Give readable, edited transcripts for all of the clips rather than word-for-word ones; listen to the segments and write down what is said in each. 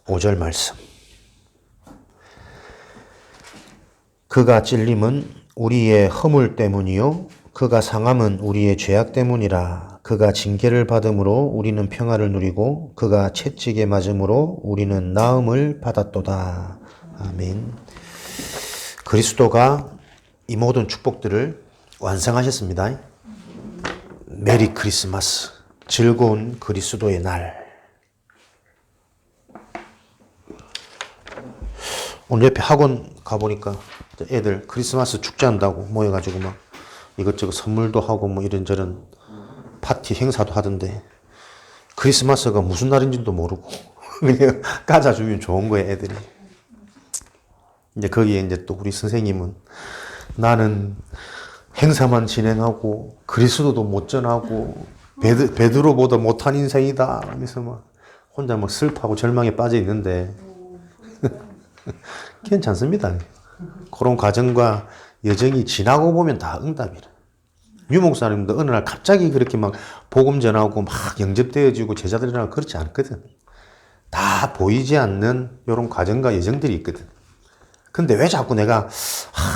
5절 말씀. 그가 찔림은 우리의 허물 때문이요 그가 상함은 우리의 죄악 때문이라. 그가 징계를 받음으로 우리는 평화를 누리고 그가 채찍에 맞음으로 우리는 나음을 받았도다. 아멘. 그리스도가 이 모든 축복들을 완성하셨습니다. 메리 크리스마스, 즐거운 그리스도의 날. 오늘 옆에 학원 가보니까 애들 크리스마스 축제한다고 모여가지고 막 이것저것 선물도 하고 뭐 이런저런 파티 행사도 하던데 크리스마스가 무슨 날인지도 모르고 그냥 까자주면 좋은 거예요, 애들이. 이제 거기에 이제 또 우리 선생님은 나는 행사만 진행하고 그리스도도 못 전하고 베드로보다 못한 인생이다 하면서 막 혼자 막 슬퍼하고 절망에 빠져 있는데 괜찮습니다. 그런 과정과 여정이 지나고 보면 다 응답이라. 유 목사님도 어느 날 갑자기 그렇게 막 복음 전하고 막 영접되어지고 제자들이랑 그렇지 않거든. 다 보이지 않는 이런 과정과 여정들이 있거든. 근데 왜 자꾸 내가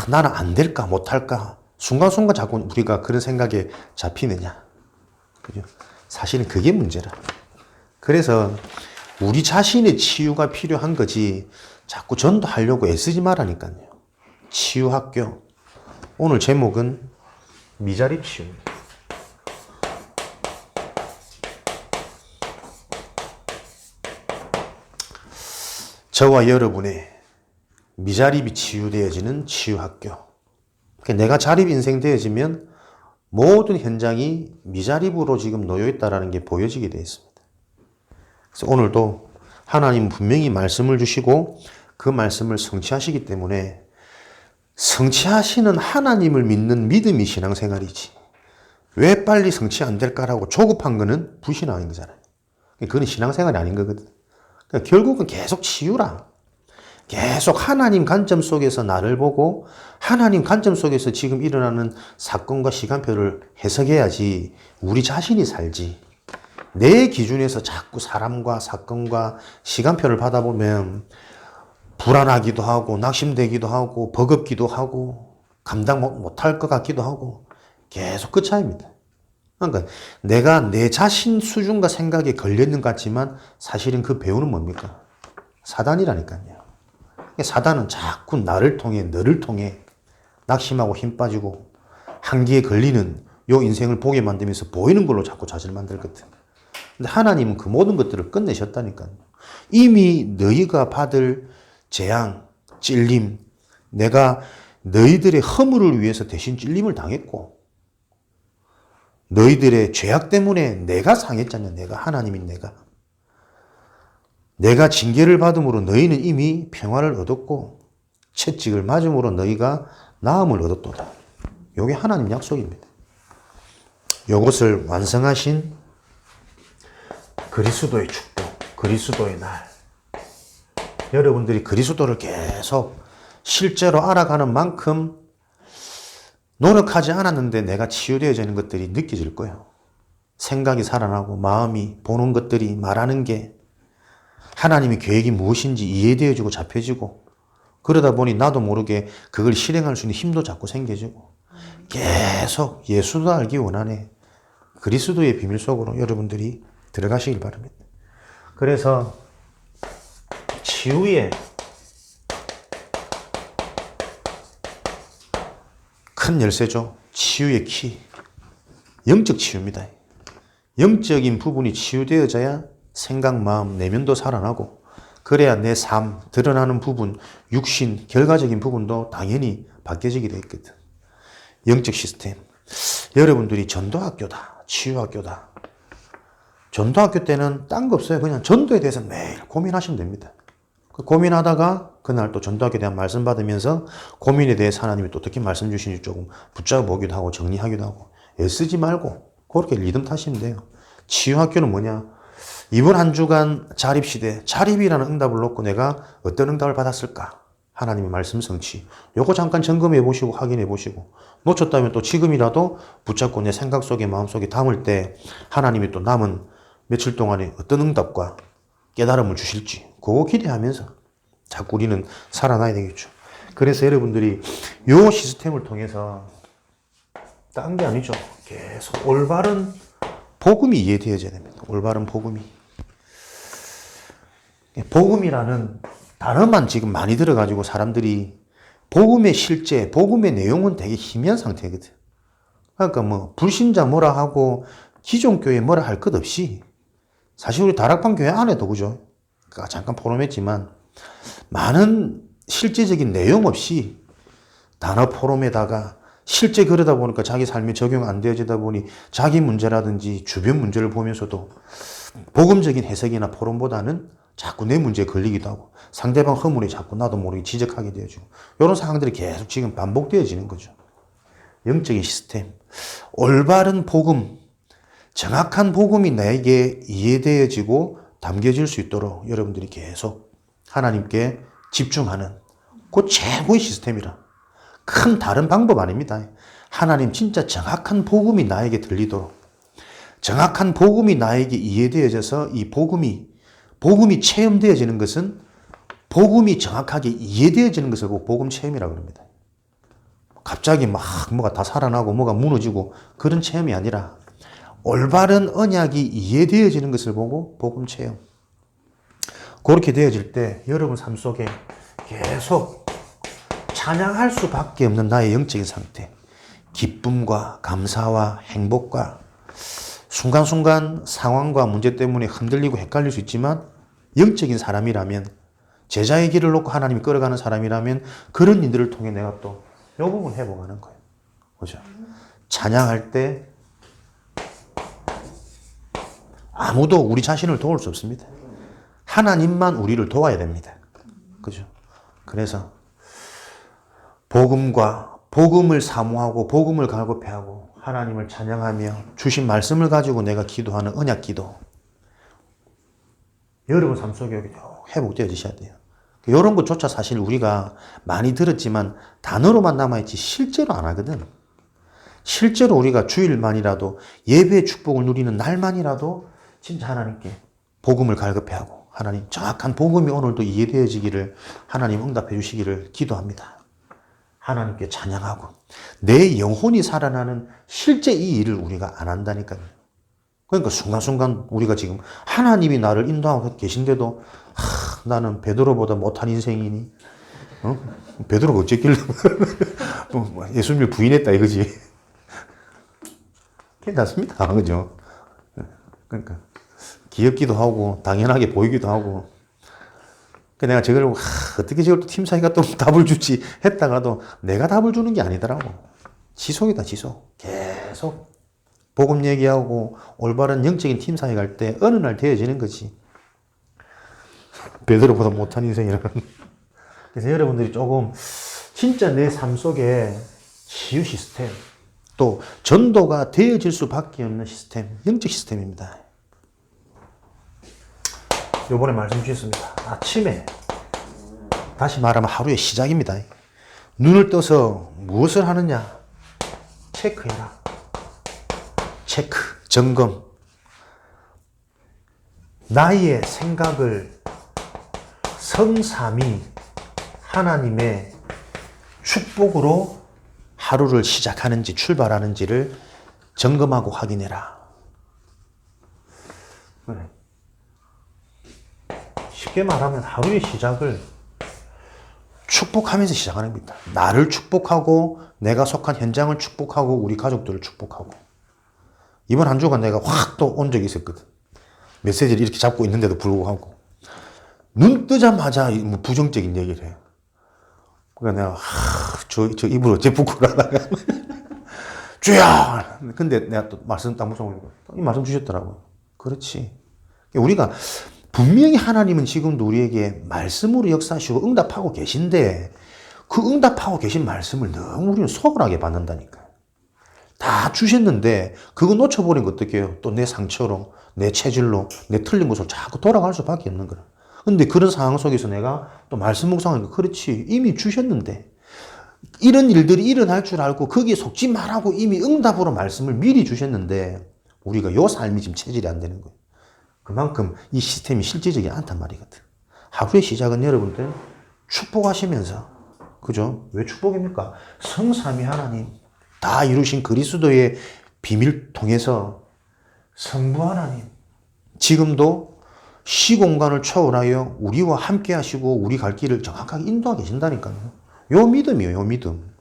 나는 안 될까 못할까 순간순간 자꾸 우리가 그런 생각에 잡히느냐. 그죠? 사실은 그게 문제라. 그래서 우리 자신의 치유가 필요한 거지 자꾸 전도하려고 애쓰지 말라니까요. 치유학교. 오늘 제목은 미자립 치유입니다. 저와 여러분의 미자립이 치유되어지는 치유학교. 내가 자립 인생 되어지면 모든 현장이 미자립으로 지금 놓여 있다는 게 보여지게 되어 있습니다. 그래서 오늘도 하나님은 분명히 말씀을 주시고 그 말씀을 성취하시기 때문에 성취하시는 하나님을 믿는 믿음이 신앙생활이지. 왜 빨리 성취 안 될까라고 조급한 거는 불신앙인 거잖아요. 그건 신앙생활이 아닌 거거든. 그러니까 결국은 계속 치유라. 계속 하나님 관점 속에서 나를 보고 하나님 관점 속에서 지금 일어나는 사건과 시간표를 해석해야지 우리 자신이 살지. 내 기준에서 자꾸 사람과 사건과 시간표를 받아보면 불안하기도 하고 낙심되기도 하고 버겁기도 하고 감당 못할 것 같기도 하고 계속 그 차이입니다. 그러니까 내가 내 자신 수준과 생각에 걸려있는 것 같지만 사실은 그 배우는 뭡니까? 사단이라니까요. 사단은 자꾸 나를 통해 너를 통해 낙심하고 힘 빠지고 한계에 걸리는 요 인생을 보게 만들면서 보이는 걸로 자꾸 자신을 만들거든. 근데 하나님은 그 모든 것들을 끝내셨다니까요. 이미 너희가 받을 재앙, 찔림, 내가 너희들의 허물을 위해서 대신 찔림을 당했고 너희들의 죄악 때문에 내가 상했잖냐. 내가 하나님인 내가 징계를 받음으로 너희는 이미 평화를 얻었고 채찍을 맞음으로 너희가 나음을 얻었도다. 이게 하나님 약속입니다. 이것을 완성하신 그리스도의 축복, 그리스도의 날. 여러분들이 그리스도를 계속 실제로 알아가는 만큼 노력하지 않았는데 내가 치유되어지는 것들이 느껴질 거예요. 생각이 살아나고 마음이 보는 것들이 말하는 게 하나님의 계획이 무엇인지 이해되어지고 잡혀지고 그러다 보니 나도 모르게 그걸 실행할 수 있는 힘도 자꾸 생겨지고 계속 예수도 알기 원하네. 그리스도의 비밀 속으로 여러분들이 들어가시길 바랍니다. 그래서 치유의 큰 열쇠죠. 치유의 키. 영적 치유입니다. 영적인 부분이 치유되어져야 생각, 마음, 내면도 살아나고 그래야 내 삶, 드러나는 부분, 육신, 결과적인 부분도 당연히 바뀌어지게 돼 있거든. 영적 시스템. 여러분들이 전도학교다. 치유학교다. 전도학교 때는 딴 거 없어요. 그냥 전도에 대해서 매일 고민하시면 됩니다. 고민하다가 그날 또 전도학교에 대한 말씀 받으면서 고민에 대해서 하나님이 또 어떻게 말씀 주시는지 조금 붙잡아 보기도 하고 정리하기도 하고 애쓰지 말고 그렇게 리듬 타시면 돼요. 치유학교는 뭐냐? 이번 한 주간 자립시대, 자립이라는 응답을 놓고 내가 어떤 응답을 받았을까? 하나님의 말씀 성취. 요거 잠깐 점검해 보시고 확인해 보시고 놓쳤다면 또 지금이라도 붙잡고 내 생각 속에 마음 속에 담을 때 하나님이 또 남은 며칠 동안에 어떤 응답과 깨달음을 주실지 그거 기대하면서 자꾸 우리는 살아나야 되겠죠. 그래서 여러분들이 요 시스템을 통해서 딴 게 아니죠. 계속 올바른 복음이 이해되어져야 됩니다. 올바른 복음이. 복음이라는 단어만 지금 많이 들어가지고 사람들이 복음의 실제, 복음의 내용은 되게 희미한 상태거든. 그러니까 뭐 불신자 뭐라 하고 기존 교회 뭐라 할 것 없이 사실 우리 다락방 교회 안에도 그죠. 그러니까 잠깐 포럼했지만 많은 실제적인 내용 없이 단어 포럼에다가 실제 그러다 보니까 자기 삶에 적용 안 되어지다 보니 자기 문제라든지 주변 문제를 보면서도 복음적인 해석이나 포럼보다는 자꾸 내 문제에 걸리기도 하고 상대방 허물이 자꾸 나도 모르게 지적하게 되어지고 이런 상황들이 계속 지금 반복되어지는 거죠. 영적인 시스템, 올바른 복음, 정확한 복음이 나에게 이해되어지고 담겨질 수 있도록 여러분들이 계속 하나님께 집중하는 그 최고의 시스템이라. 큰 다른 방법 아닙니다. 하나님 진짜 정확한 복음이 나에게 들리도록 정확한 복음이 나에게 이해되어져서 이 복음이 체험되어지는 것은 복음이 정확하게 이해되어지는 것을 복음 체험이라고 합니다. 갑자기 막 뭐가 다 살아나고 뭐가 무너지고 그런 체험이 아니라 올바른 언약이 이해되어지는 것을 보고 복음 체험. 그렇게 되어질 때 여러분 삶 속에 계속 찬양할 수밖에 없는 나의 영적인 상태, 기쁨과 감사와 행복과 순간순간 상황과 문제 때문에 흔들리고 헷갈릴 수 있지만 영적인 사람이라면 제자의 길을 놓고 하나님이 끌어가는 사람이라면 그런 일들을 통해 내가 또 이 부분 회복하는 거예요. 그죠? 찬양할 때 아무도 우리 자신을 도울 수 없습니다. 하나님만 우리를 도와야 됩니다. 그죠? 그래서 복음을 사모하고 복음을 갈급해하고 하나님을 찬양하며 주신 말씀을 가지고 내가 기도하는 언약 기도. 여러분 삶 속에 회복되어지셔야 돼요. 이런 것조차 사실 우리가 많이 들었지만 단어로만 남아있지 실제로 안 하거든. 실제로 우리가 주일만이라도 예배의 축복을 누리는 날만이라도 진짜 하나님께 복음을 갈급해하고 하나님 정확한 복음이 오늘도 이해되어지기를 하나님 응답해 주시기를 기도합니다. 하나님께 찬양하고 내 영혼이 살아나는 실제 이 일을 우리가 안 한다니까요. 그러니까 순간순간 우리가 지금 하나님이 나를 인도하고 계신데도 나는 베드로보다 못한 인생이니 베드로가 어쨌길래 예수님을 부인했다 이거지. 괜찮습니다. 그죠? 그러니까 귀엽기도 하고 당연하게 보이기도 하고 내가 저걸 어떻게 저걸 또 팀 사이가 또 답을 주지 했다가도 내가 답을 주는 게 아니더라고. 지속이다 지속. 계속 복음 얘기하고 올바른 영적인 팀 사이 갈 때 어느 날 되어지는 거지. 베드로보다 못한 인생이라는. 그래서 여러분들이 조금 진짜 내 삶 속에 치유 시스템 또 전도가 되어질 수밖에 없는 시스템, 영적 시스템입니다. 요번에 말씀 주셨습니다. 아침에 다시 말하면 하루의 시작입니다. 눈을 떠서 무엇을 하느냐? 체크해라. 체크, 점검. 나의 생각을 성삼위 하나님의 축복으로 하루를 시작하는지 출발하는지를 점검하고 확인해라. 그래. 쉽게 말하면 하루의 시작을 축복하면서 시작하는 겁니다. 나를 축복하고 내가 속한 현장을 축복하고 우리 가족들을 축복하고. 이번 한 주간 내가 확 또 온 적이 있었거든. 메시지를 이렇게 잡고 있는데도 불구하고 눈 뜨자마자 뭐 부정적인 얘기를 해요. 그러니까 내가 저 입으로 어째 부끄러다가 주야. 근데 내가 또 말씀 딱 묵상하니까 이 말씀 주셨더라고. 그렇지. 우리가 분명히 하나님은 지금도 우리에게 말씀으로 역사하시고 응답하고 계신데 그 응답하고 계신 말씀을 너무 우리는 소홀하게 받는다니까. 다 주셨는데 그거 놓쳐버린 거 어떡해요? 또 내 상처로, 내 체질로, 내 틀린 것으로 자꾸 돌아갈 수밖에 없는 거라. 근데 그런 상황 속에서 내가 또 말씀 묵상하니까 그렇지. 이미 주셨는데 이런 일들이 일어날 줄 알고 거기에 속지 말라고 이미 응답으로 말씀을 미리 주셨는데 우리가 요 삶이 지금 체질이 안 되는 거예요. 그만큼 이 시스템이 실질적이지 않단 말이거든. 하루의 시작은 여러분들 축복하시면서, 그죠? 왜 축복입니까? 성삼위 하나님 다 이루신 그리스도의 비밀 통해서 성부 하나님 지금도 시공간을 초월하여 우리와 함께 하시고 우리 갈 길을 정확하게 인도하고 계신다니까요. 요 믿음이에요, 요 믿음.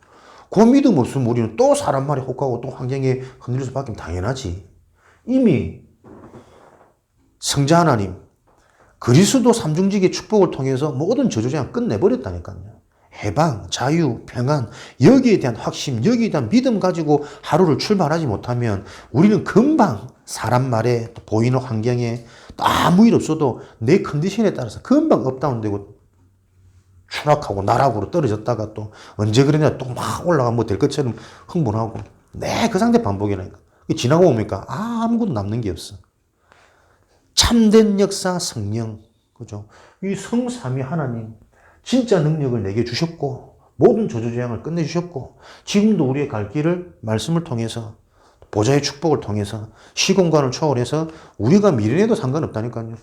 그 믿음 없으면 우리는 또 사람 말에 혹하고 또 환경에 흔들릴 수밖에 당연하지. 이미 성자 하나님, 그리스도 삼중직의 축복을 통해서 모든 저주재앙 끝내버렸다니까요. 해방, 자유, 평안, 여기에 대한 확신, 여기에 대한 믿음 가지고 하루를 출발하지 못하면 우리는 금방 사람 말에 또 보이는 환경에 또 아무 일 없어도 내 컨디션에 따라서 금방 업다운되고 추락하고 나락으로 떨어졌다가 또 언제 그러냐 또 막 올라가면 뭐 될 것처럼 흥분하고 그 상태 반복이라니까. 지나고 옵니까? 아무것도 남는 게 없어. 참된 역사 성령, 그죠? 이 성삼위 하나님 진짜 능력을 내게 주셨고 모든 저주재앙을 끝내주셨고 지금도 우리의 갈 길을 말씀을 통해서 보좌의 축복을 통해서 시공간을 초월해서 우리가 미련해도 상관없다니까요.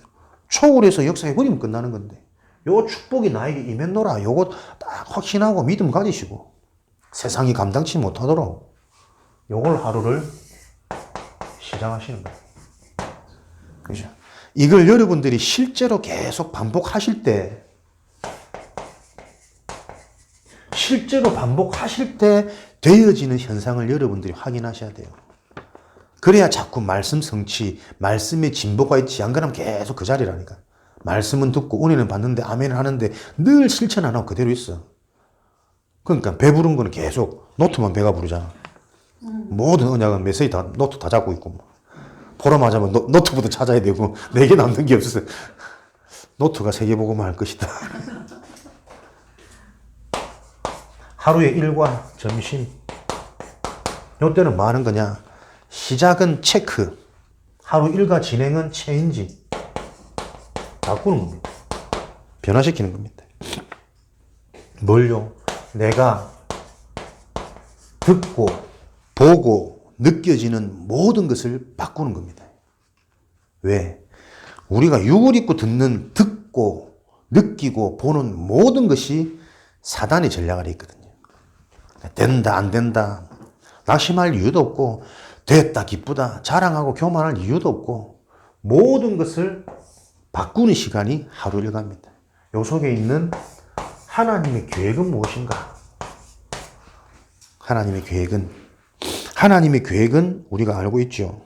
초월해서 역사해 버리면 끝나는 건데 요 축복이 나에게 임했노라 요거 딱 확신하고 믿음 가지시고 세상이 감당치 못하도록 요걸 하루를 시작하시는 거예요. 그죠? 이걸 여러분들이 실제로 계속 반복하실 때 되어지는 현상을 여러분들이 확인하셔야 돼요. 그래야 자꾸 말씀 성취, 말씀의 진보가 있지. 안 그러면 계속 그 자리라니까. 말씀은 듣고 은혜는 받는데 아멘을 하는데 늘 실천 안 하고 그대로 있어. 그러니까 배부른 거는 계속 노트만 배가 부르잖아. 모든 언약은 메시지 다 노트 다 잡고 있고 보라마자면 노트부터 찾아야 되고 내게 남는 게 없어. 노트가 세계복음을 할 것이다. 하루의 일과 점심 이때는 뭐 하는 거냐? 시작은 체크, 하루 일과 진행은 체인지. 바꾸는 겁니다. 변화시키는 겁니다. 뭘요? 내가 듣고 보고 느껴지는 모든 것을 바꾸는 겁니다. 왜? 우리가 육을 입고 듣고 느끼고 보는 모든 것이 사단의 전략 아래 있거든요. 된다 안 된다 낙심할 이유도 없고 됐다 기쁘다 자랑하고 교만할 이유도 없고 모든 것을 바꾸는 시간이 하루 일과입니다. 요 속에 있는 하나님의 계획은 무엇인가? 하나님의 계획은 우리가 알고 있죠.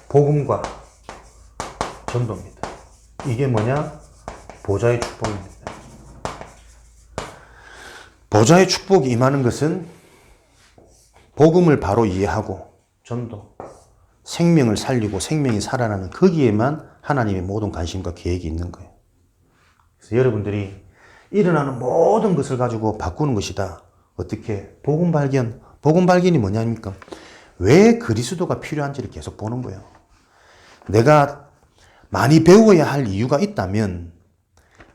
복음과 전도입니다. 이게 뭐냐? 보좌의 축복입니다. 보좌의 축복이 임하는 것은 복음을 바로 이해하고 전도, 생명을 살리고 생명이 살아나는 거기에만 하나님의 모든 관심과 계획이 있는 거예요. 그래서 여러분들이 일어나는 모든 것을 가지고 바꾸는 것이다. 어떻게? 복음 발견이 뭐냐니까? 왜 그리스도가 필요한지를 계속 보는 거예요. 내가 많이 배워야 할 이유가 있다면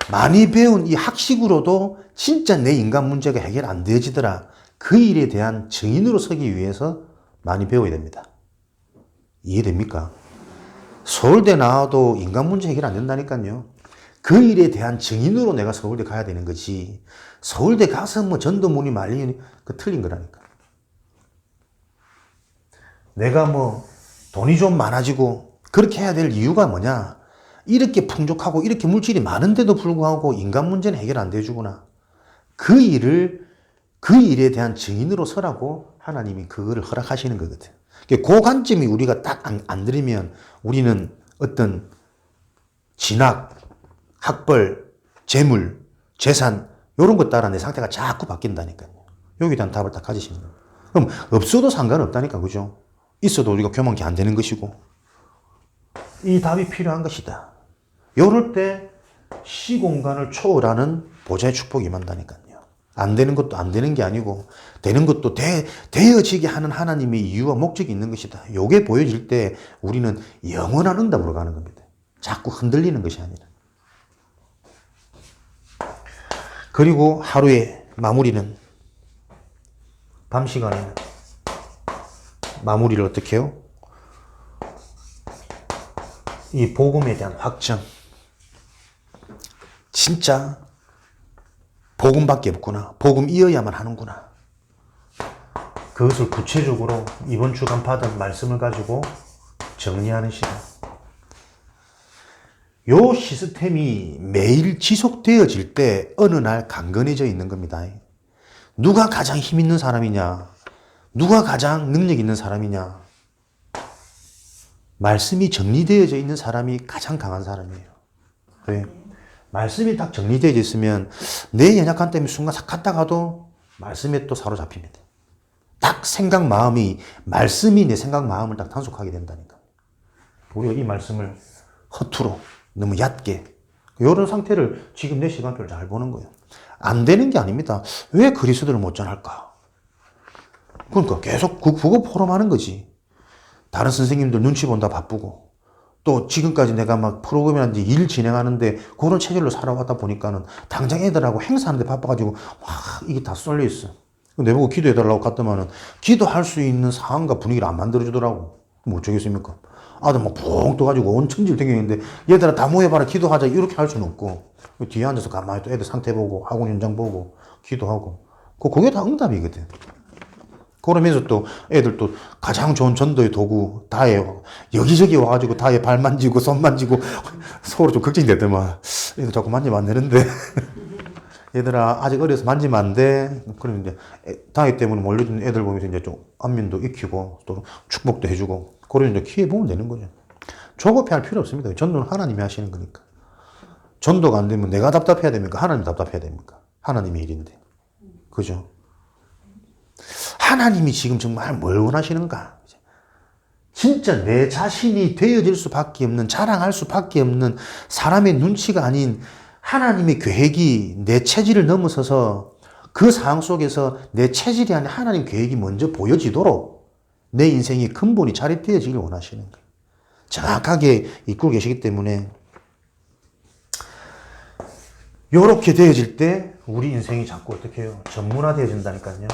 많이 배운 이 학식으로도 진짜 내 인간 문제가 해결 안 되어지더라. 그 일에 대한 증인으로 서기 위해서 많이 배워야 됩니다. 이해됩니까? 서울대 나와도 인간 문제 해결 안 된다니까요. 그 일에 대한 증인으로 내가 서울대 가야 되는 거지. 서울대 가서 뭐 전도문이 말리니 그 틀린 거라니까. 내가 뭐 돈이 좀 많아지고 그렇게 해야 될 이유가 뭐냐? 이렇게 풍족하고 이렇게 물질이 많은데도 불구하고 인간 문제는 해결 안 돼주구나. 그 일에 대한 증인으로 서라고 하나님이 그거를 허락하시는 거거든. 그 관점이 우리가 딱 안 들으면 우리는 어떤 진학, 학벌, 재물, 재산 이런 것 따라 내 상태가 자꾸 바뀐다니까요. 여기에 대한 답을 딱 가지시는 거예요. 그럼 없어도 상관없다니까, 그죠? 있어도 우리가 교만이 안 되는 것이고 이 답이 필요한 것이다. 이럴 때 시공간을 초월하는 보좌의 축복이 임한다니까요. 안 되는 것도 안 되는 게 아니고 되는 것도 되어지게 하는 하나님의 이유와 목적이 있는 것이다. 이게 보여질 때 우리는 영원한 응답으로 가는 겁니다. 자꾸 흔들리는 것이 아니라. 그리고 하루의 마무리는 밤 시간에는 마무리를 어떻게 해요? 이 복음에 대한 확정. 진짜 복음밖에 없구나. 복음이어야만 하는구나. 그것을 구체적으로 이번 주간 받은 말씀을 가지고 정리하는 시간. 요 시스템이 매일 지속되어질 때 어느 날 강건해져 있는 겁니다. 누가 가장 힘 있는 사람이냐? 누가 가장 능력 있는 사람이냐? 말씀이 정리되어져 있는 사람이 가장 강한 사람이에요. 왜? 말씀이 딱 정리되어져 있으면 내 연약함 때문에 순간 싹 갔다가도 말씀에 또 사로잡힙니다. 딱 생각 마음이, 말씀이 내 생각 마음을 딱 단속하게 된다니까. 우리가 이 말씀을 허투루 너무 얕게, 이런 상태를 지금 내 시간표를 잘 보는 거예요. 안 되는 게 아닙니다. 왜 그리스도를 못 전할까? 그러니까 계속 그거 포럼하는 거지. 다른 선생님들 눈치 본다 바쁘고, 또 지금까지 내가 막 프로그램이라든지 일 진행하는데 그런 체질로 살아왔다 보니까는 당장 애들하고 행사하는데 바빠가지고 막 이게 다 쏠려 있어. 내보고 기도해달라고 갔더만은 기도할 수 있는 상황과 분위기를 안 만들어주더라고. 뭐 어쩌겠습니까? 아들 막 붕 떠가지고 온 천지를 댕기는데 얘들아 다 모여봐라 기도하자 이렇게 할 수는 없고, 뒤에 앉아서 가만히 또 애들 상태 보고 학원 현장 보고 기도하고, 그게 다 응답이거든. 그러면서 또 애들 또 가장 좋은 전도의 도구 다해, 여기저기 와가지고 다해 발 만지고 손 만지고 서로 좀 걱정이 되더만. 애들 자꾸 만지면 안 되는데 얘들아 아직 어려서 만지면 안 돼. 그러면 이제 다해 때문에 몰려든 애들 보면서 이제 좀 안면도 익히고 또 축복도 해주고, 그러면 이제 키워보면 되는 거죠. 조급해할 필요 없습니다. 전도는 하나님이 하시는 거니까. 전도가 안 되면 내가 답답해야 됩니까? 하나님 답답해야 됩니까? 하나님의 일인데. 그죠? 하나님이 지금 정말 뭘 원하시는가? 진짜 내 자신이 되어질 수밖에 없는, 자랑할 수밖에 없는 사람의 눈치가 아닌 하나님의 계획이 내 체질을 넘어서서 그 상황 속에서 내 체질이 아닌 하나님 계획이 먼저 보여지도록 내 인생의 근본이 자립되어지길 원하시는 거예요. 정확하게 이끌고 계시기 때문에 이렇게 되어질 때 우리 인생이 자꾸 어떻게 해요? 전문화되어진다니까요.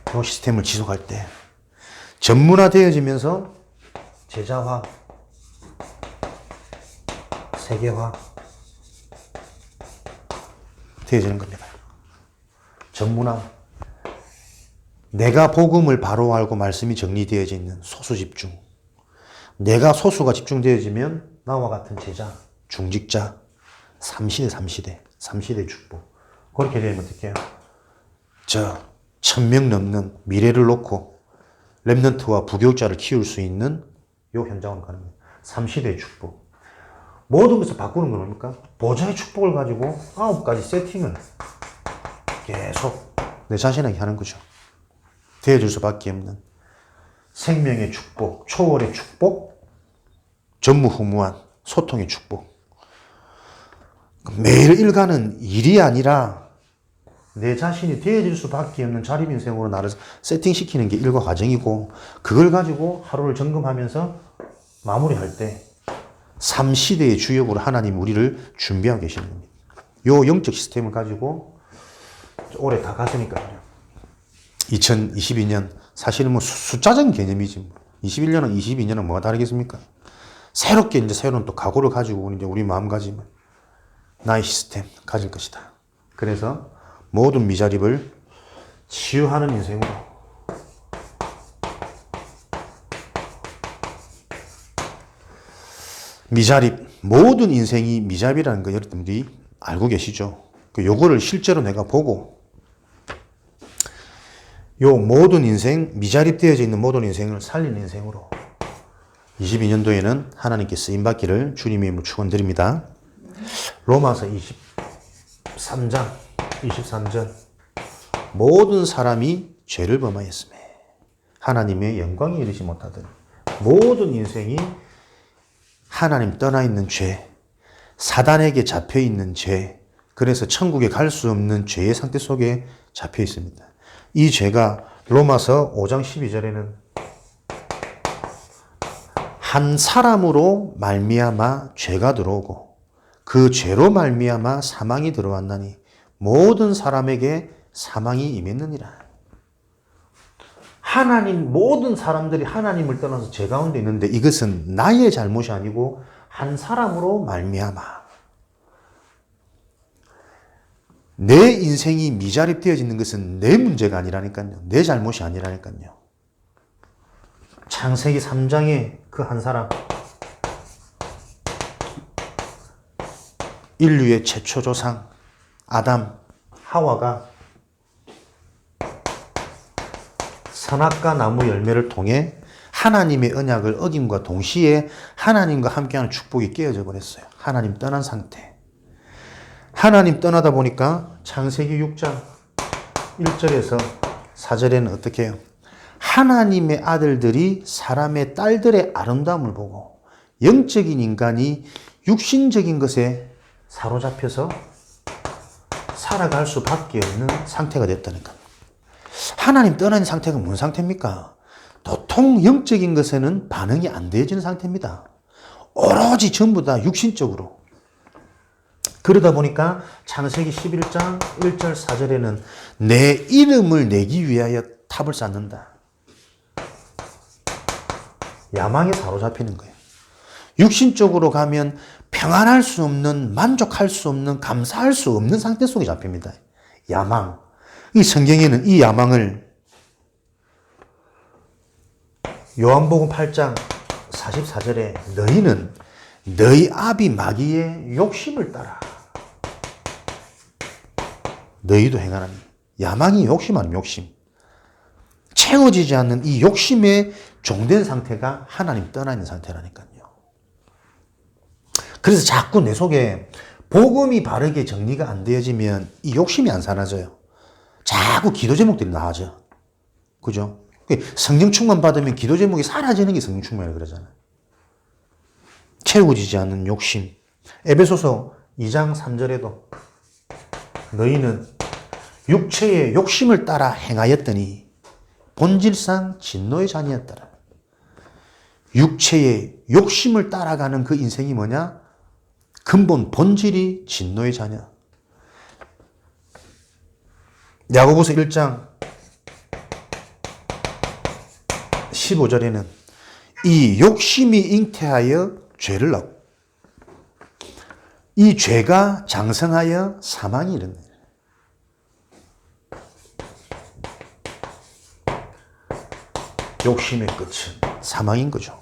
이 시스템을 지속할 때 전문화되어지면서 제자화, 세계화 되어지는 겁니다. 전문화. 내가 복음을 바로 알고 말씀이 정리되어져 있는 소수 집중. 내가 소수가 집중되어지면 나와 같은 제자, 중직자, 3시대 축복. 그렇게 되면 어떻게 해요? 1000명 넘는 미래를 놓고 렘넌트와 부교육자를 키울 수 있는 요 현장으로 가는 거예요. 3시대 축복. 모든 것을 바꾸는 건 뭡니까? 보좌의 축복을 가지고 9가지 세팅을 계속 내 자신에게 하는 거죠. 되어줄 수밖에 없는 생명의 축복, 초월의 축복, 전무후무한 소통의 축복. 매일 일가는 일이 아니라 내 자신이 되어질 수밖에 없는 자립인생으로 나를 세팅시키는 게 일과 과정이고, 그걸 가지고 하루를 점검하면서 마무리할 때 3시대의 주역으로 하나님 우리를 준비하고 계시는 겁니다. 요 영적 시스템을 가지고 올해 다 갔으니까요. 2022년 사실은 뭐 숫자적인 개념이지. 21년은 22년은 뭐가 다르겠습니까? 새롭게 이제 새로운 또 각오를 가지고 이제 우리 마음가짐을, 나의 시스템 가질 것이다. 그래서 모든 미자립을 치유하는 인생으로 미자립, 모든 인생이 미자립이라는 거 여러분들이 알고 계시죠? 요거를 실제로 내가 보고 요 모든 인생, 미자립되어져 있는 모든 인생을 살리는 인생으로 22년도에는 하나님께 쓰임받기를 주님의 이름으로 축원드립니다. 로마서 23장 23절 모든 사람이 죄를 범하였으며 하나님의 영광에 이르지 못하더니, 모든 인생이 하나님 떠나 있는 죄, 사단에게 잡혀 있는 죄, 그래서 천국에 갈 수 없는 죄의 상태 속에 잡혀 있습니다. 이 죄가 로마서 5장 12절에는 한 사람으로 말미암아 죄가 들어오고 그 죄로 말미암아 사망이 들어왔나니 모든 사람에게 사망이 임했느니라. 하나님, 모든 사람들이 하나님을 떠나서 죄 가운데 있는데 이것은 나의 잘못이 아니고 한 사람으로 말미암아 내 인생이 미자립되어지는 것은 내 문제가 아니라니까요. 내 잘못이 아니라니까요. 창세기 3장에 그 한 사람, 인류의 최초 조상 아담, 하와가 선악과 나무 열매를 통해 하나님의 언약을 어김과 동시에 하나님과 함께하는 축복이 깨어져 버렸어요. 하나님 떠난 상태. 하나님 떠나다 보니까 창세기 6장 1절에서 4절에는 어떻게 해요? 하나님의 아들들이 사람의 딸들의 아름다움을 보고 영적인 인간이 육신적인 것에 사로잡혀서 살아갈 수밖에 없는 상태가 됐다니까. 하나님 떠난 상태가 뭔 상태입니까? 도통 영적인 것에는 반응이 안 되어지는 상태입니다. 오로지 전부 다 육신적으로. 그러다 보니까 창세기 11장 1절 4절에는 내 이름을 내기 위하여 탑을 쌓는다. 야망에 사로잡히는 거예요. 육신적으로 가면 평안할 수 없는, 만족할 수 없는, 감사할 수 없는 상태 속에 잡힙니다. 야망. 이 성경에는 이 야망을 요한복음 8장 44절에 너희는 너희 아비 마귀의 욕심을 따라 너희도 행하나니. 야망이 욕심 아니면 욕심. 채워지지 않는 이 욕심에 종된 상태가 하나님 떠나 있는 상태라니까요. 그래서 자꾸 내 속에 복음이 바르게 정리가 안 되어지면 이 욕심이 안 사라져요. 자꾸 기도 제목들이 나아져. 그죠? 성령 충만 받으면 기도 제목이 사라지는 게 성령 충만이라고 그러잖아요. 채워지지 않는 욕심. 에베소서 2장 3절에도 너희는 육체의 욕심을 따라 행하였더니 본질상 진노의 자녀였더라. 육체의 욕심을 따라가는 그 인생이 뭐냐? 근본 본질이 진노의 자녀. 야고보서 1장 15절에는 이 욕심이 잉태하여 죄를 낳고 이 죄가 장성하여 사망이 이른다. 욕심의 끝은 사망인 거죠.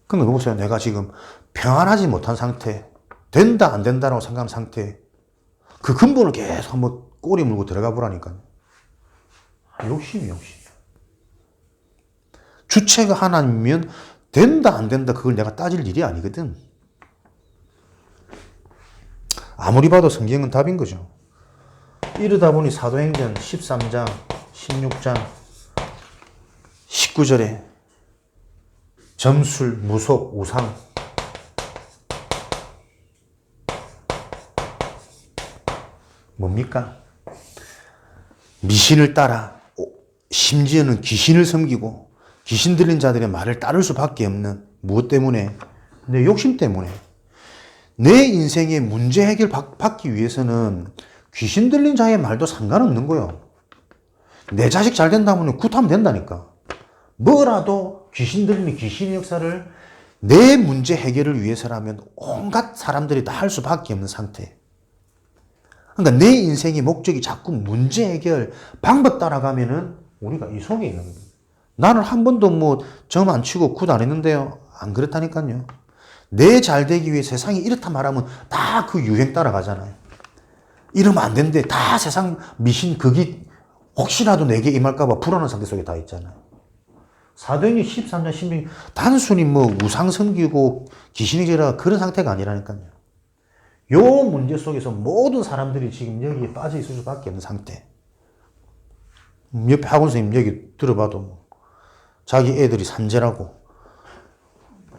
그러니까 보세요. 내가 지금 평안하지 못한 상태, 된다 안 된다라고 생각하는 상태, 그 근본을 계속 한번 꼬리 물고 들어가 보라니까요. 욕심이. 주체가 하나님이면 된다 안 된다 그걸 내가 따질 일이 아니거든. 아무리 봐도 성경은 답인 거죠. 이러다 보니 사도행전 13장, 16장, 19절에 점술, 무속, 우상 뭡니까? 미신을 따라 심지어는 귀신을 섬기고 귀신 들린 자들의 말을 따를 수밖에 없는 무엇 때문에? 내 욕심 때문에. 내 인생의 문제 해결 받기 위해서는 귀신 들린 자의 말도 상관없는 거예요. 내 자식 잘 된다면 굿하면 된다니까. 뭐라도 귀신 들리는 귀신의 역사를 내 문제 해결을 위해서라면 온갖 사람들이 다 할 수밖에 없는 상태. 그러니까 내 인생의 목적이 자꾸 문제 해결 방법 따라가면은 우리가 이 속에 있는 거예요. 나는 한 번도 뭐 점 안 치고 굿 안 했는데요. 안 그렇다니까요. 내 잘 되기 위해 세상이 이렇다 말하면 다 그 유행 따라가잖아요. 이러면 안 되는데 다 세상 미신 극이 혹시라도 내게 임할까봐 불안한 상태 속에 다 있잖아요. 사도행전 13장 16장 단순히 뭐 우상 섬기고 귀신이 지라 그런 상태가 아니라니까요. 요 문제 속에서 모든 사람들이 지금 여기에 빠져 있을 수밖에 없는 상태. 옆에 학원 선생님 얘기 들어봐도 뭐 자기 애들이 산재라고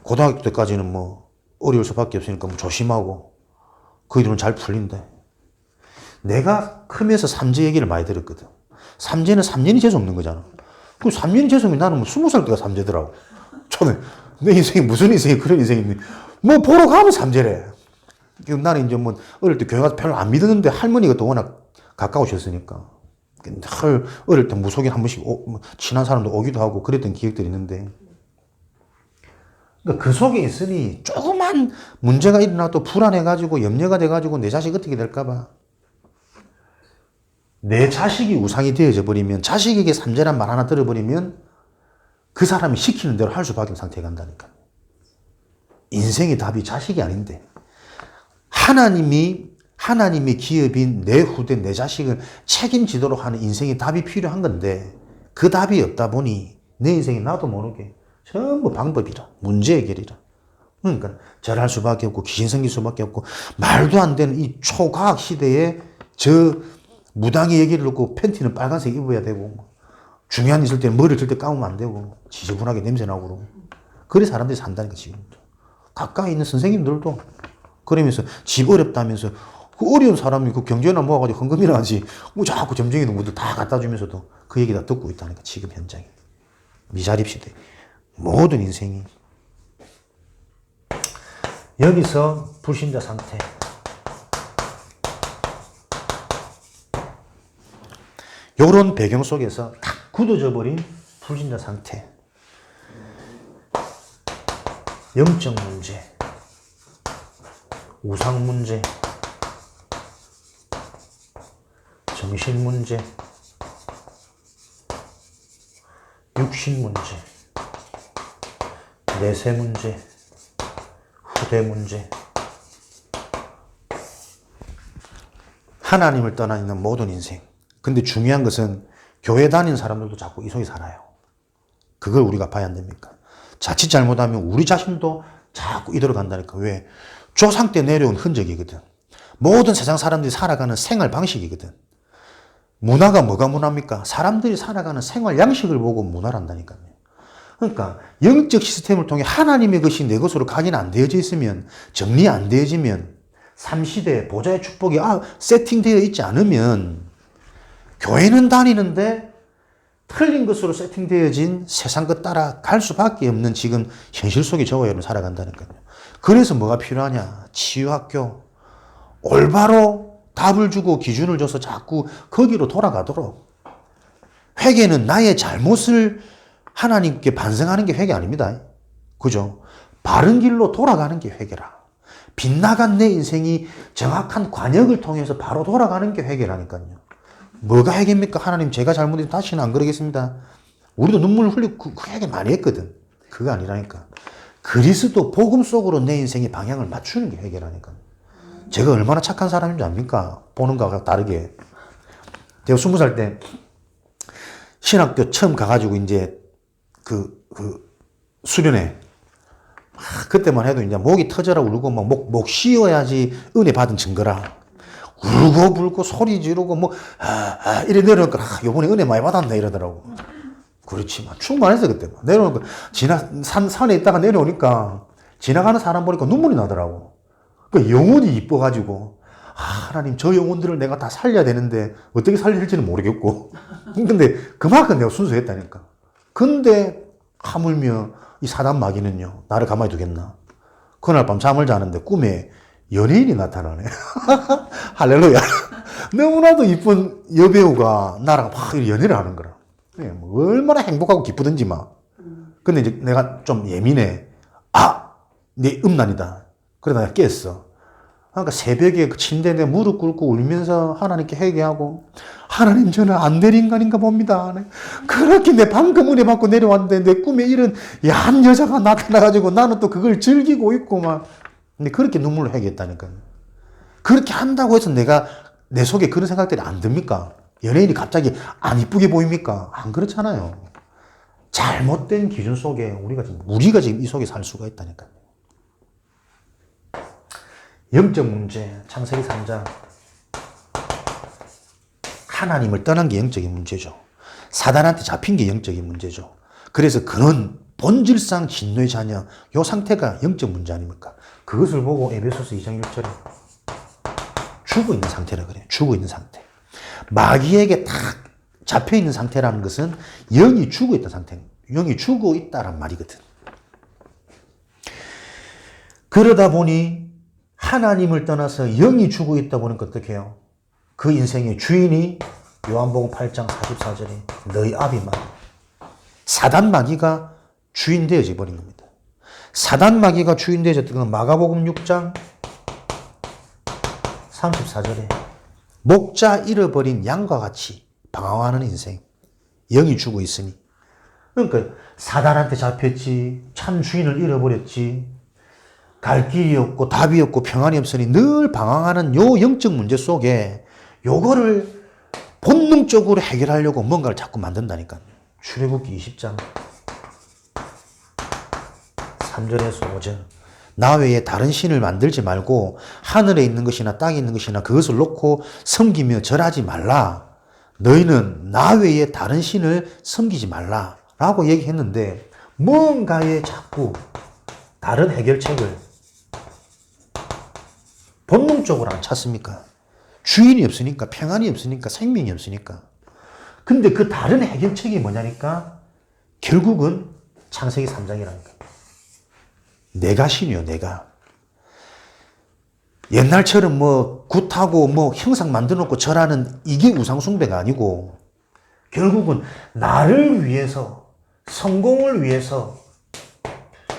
고등학교 때까지는 뭐 어려울 수밖에 없으니까 뭐 조심하고 그들은 잘 풀린대. 내가 크면서 삼재 얘기를 많이 들었거든. 삼재는 3년이 재수 없는 거잖아. 그 3년이 재수 없으면 나는 뭐 20살 때가 삼재더라고. 저는 내 인생이 무슨 인생이 그런 인생인데 뭐 보러 가면 삼재래. 나는 이제 뭐 어릴 때 교회 가서 별로 안 믿었는데 할머니가 또 워낙 가까우셨으니까 늘 어릴 때 무속인 한 번씩 친한 사람도 오기도 하고 그랬던 기억들이 있는데 그러니까 그 속에 있으니 조그만 조그만 문제가 일어나도 불안해가지고 염려가 돼가지고 내 자식 어떻게 될까봐. 내 자식이 우상이 되어져 버리면, 자식에게 삼재란 말 하나 들어버리면 그 사람이 시키는 대로 할 수밖에 없는 상태에 간다니까. 인생의 답이 자식이 아닌데. 하나님의 기업인 내 후대, 내 자식을 책임지도록 하는 인생의 답이 필요한 건데, 그 답이 없다 보니 내 인생이 나도 모르게 전부 방법이라, 문제 해결이라. 그러니까 절할 수밖에 없고 귀신 생길 수밖에 없고 말도 안 되는 이 초과학 시대에 저 무당의 얘기를 듣고 팬티는 빨간색 입어야 되고 중요한 일 있을 때 머리를 절대 감으면 안 되고 지저분하게 냄새 나고 그러고. 그래 사람들이 산다니까 지금도. 가까이 있는 선생님들도 그러면서 집 어렵다면서 그 어려운 사람이 그 경제나 모아가지고 헌금이나 하지 뭐 자꾸 점쟁이 동무들 다 갖다 주면서도 그 얘기 다 듣고 있다니까 지금 현장에. 미자립 시대 모든 인생이. 여기서 불신자 상태. 요런 배경 속에서 탁 굳어져 버린 불신자 상태. 영적 문제, 우상 문제, 정신 문제, 육신 문제, 내세 문제, 후대 문제. 하나님을 떠나 있는 모든 인생. 근데 중요한 것은 교회 다니는 사람들도 자꾸 이 속에 살아요. 그걸 우리가 봐야 안 됩니까? 자칫 잘못하면 우리 자신도 자꾸 이대로 간다니까. 왜? 조상 때 내려온 흔적이거든. 모든 세상 사람들이 살아가는 생활 방식이거든. 문화가 뭐가 문화입니까? 사람들이 살아가는 생활 양식을 보고 문화란다니까요. 그러니까 영적 시스템을 통해 하나님의 것이 내 것으로 각인 안 되어져 있으면, 정리 안 되어지면, 삼시대 보좌의 축복이 세팅되어 있지 않으면 교회는 다니는데 틀린 것으로 세팅되어진 세상 것 따라 갈 수밖에 없는 지금 현실 속에 저와 여러분 살아간다니까요. 그래서 뭐가 필요하냐? 치유학교. 올바로 답을 주고 기준을 줘서 자꾸 거기로 돌아가도록. 회개는 나의 잘못을 하나님께 반성하는 게 회개 아닙니다. 그죠? 바른 길로 돌아가는 게 회개라. 빗나간 내 인생이 정확한 관역을 통해서 바로 돌아가는 게 회개라니까요. 뭐가 회개입니까? 하나님 제가 잘못해서 다시는 안 그러겠습니다. 우리도 눈물 흘리고 그 회개 많이 했거든. 그거 아니라니까. 그리스도 복음 속으로 내 인생의 방향을 맞추는 게 회개라니까. 제가 얼마나 착한 사람인 줄 압니까? 보는 거와 다르게. 제가 20살 때 신학교 처음 가가지고 이제 수련회. 그때만 해도 이제 목이 터져라 울고 목 쉬어야지 은혜 받은 증거라. 울고 불고 소리 지르고 이래 내려오니까 요번에 은혜 많이 받았네 이러더라고. 그렇지. 충만했어 그때. 내려오니까 산에 있다가 내려오니까 지나가는 사람 보니까 눈물이 나더라고. 그 영혼이 이뻐가지고 하나님 저 영혼들을 내가 다 살려야 되는데 어떻게 살릴지는 모르겠고. 근데 그만큼 내가 순수했다니까. 근데 하물며 이 사단 마귀는요 나를 가만히 두겠나. 그날 밤 잠을 자는데 꿈에 연예인이 나타나네. 할렐루야. 너무나도 이쁜 여배우가 나랑 막 연애를 하는 거라. 얼마나 행복하고 기쁘든지 막. 근데 이제 내가 좀 예민해. 내 음란이다. 그래 내가 깼어. 그러니까 새벽에 그 침대에 내 무릎 꿇고 울면서 하나님께 회개하고, 하나님 저는 안 될 인간인가 봅니다. 그렇게 내 방금 은혜 받고 내려왔는데 내 꿈에 이런 야한 여자가 나타나가지고 나는 또 그걸 즐기고 있고 막. 근데 그렇게 눈물을 회개했다니까요. 그렇게 한다고 해서 내가 내 속에 그런 생각들이 안 듭니까? 연예인이 갑자기 안 이쁘게 보입니까? 안 그렇잖아요. 잘못된 기준 속에 우리가 지금 이 속에 살 수가 있다니까요. 영적 문제, 창세기 3장. 하나님을 떠난 게 영적인 문제죠. 사단한테 잡힌 게 영적인 문제죠. 그래서 그런 본질상 진노의 자녀, 요 상태가 영적 문제 아닙니까? 그것을 보고 에베소서 2장 1절에 죽어 있는 상태라 그래요. 죽어 있는 상태. 마귀에게 딱 잡혀 있는 상태라는 것은 영이 죽어 있다 상태. 영이 죽어 있다란 말이거든. 그러다 보니 하나님을 떠나서 영이 죽어 있다 보니까 어떻게 해요? 그 인생의 주인이 요한복음 8장 44절에 너희 아비 마귀. 사단 마귀가 주인 되어져 버린 겁니다. 사단 마귀가 주인되어졌던 건 마가복음 6장 34절에 목자 잃어버린 양과 같이 방황하는 인생. 영이 죽어 있으니. 그러니까 사단한테 잡혔지. 참 주인을 잃어버렸지. 갈 길이 없고 답이 없고 평안이 없으니 늘 방황하는 요 영적 문제 속에 요거를 본능적으로 해결하려고 뭔가를 자꾸 만든다니까. 출애굽기 20장 3절에서 5절. 나 외에 다른 신을 만들지 말고 하늘에 있는 것이나 땅에 있는 것이나 그것을 놓고 섬기며 절하지 말라. 너희는 나 외에 다른 신을 섬기지 말라. 라고 얘기했는데 뭔가에 자꾸 다른 해결책을 본능적으로 안 찾습니까? 주인이 없으니까, 평안이 없으니까, 생명이 없으니까. 근데 그 다른 해결책이 뭐냐니까? 결국은 창세기 3장이라니까. 내가 신이요, 내가. 옛날처럼 뭐 굿하고 뭐 형상 만들어 놓고 절하는 이게 우상숭배가 아니고 결국은 나를 위해서, 성공을 위해서,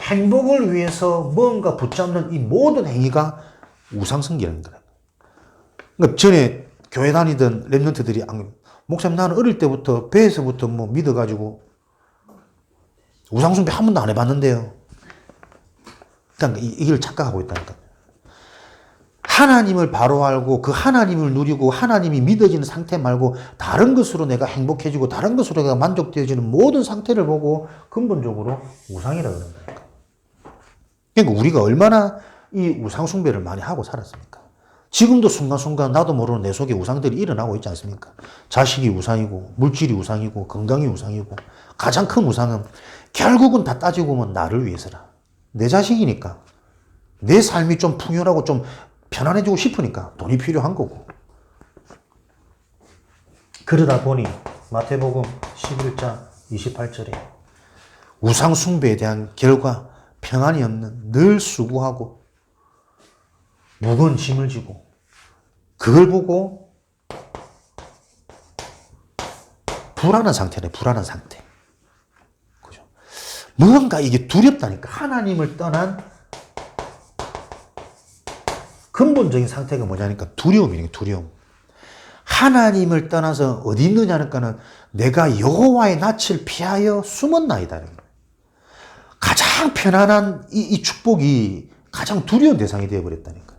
행복을 위해서 뭔가 붙잡는 이 모든 행위가 우상숭배라는 거예요. 그러니까 전에 교회 다니던 랩런트들이 목사님 나는 어릴 때부터 배에서부터 뭐 믿어가지고 우상숭배 한 번도 안 해봤는데요. 그러니까 이걸 착각하고 있다니까. 하나님을 바로 알고 그 하나님을 누리고 하나님이 믿어지는 상태 말고 다른 것으로 내가 행복해지고 다른 것으로 내가 만족되어지는 모든 상태를 보고 근본적으로 우상이라 그런다니까. 그러니까 우리가 얼마나 이 우상 숭배를 많이 하고 살았습니까? 지금도 순간순간 나도 모르는 내 속에 우상들이 일어나고 있지 않습니까? 자식이 우상이고 물질이 우상이고 건강이 우상이고 가장 큰 우상은 결국은 다 따지고 보면 나를 위해서라. 내 자식이니까 내 삶이 좀 풍요하고 좀 편안해지고 싶으니까 돈이 필요한 거고. 그러다 보니 마태복음 11장 28절에 우상 숭배에 대한 결과 평안이 없는 늘 수고하고 무거운 짐을 지고 그걸 보고 불안한 상태래. 불안한 상태. 그죠? 뭔가 이게 두렵다니까. 하나님을 떠난 근본적인 상태가 뭐냐니까 두려움이에요. 두려움. 하나님을 떠나서 어디 있느냐니까는 내가 여호와의 낯을 피하여 숨었나이다. 가장 편안한 이 축복이 가장 두려운 대상이 되어버렸다니까.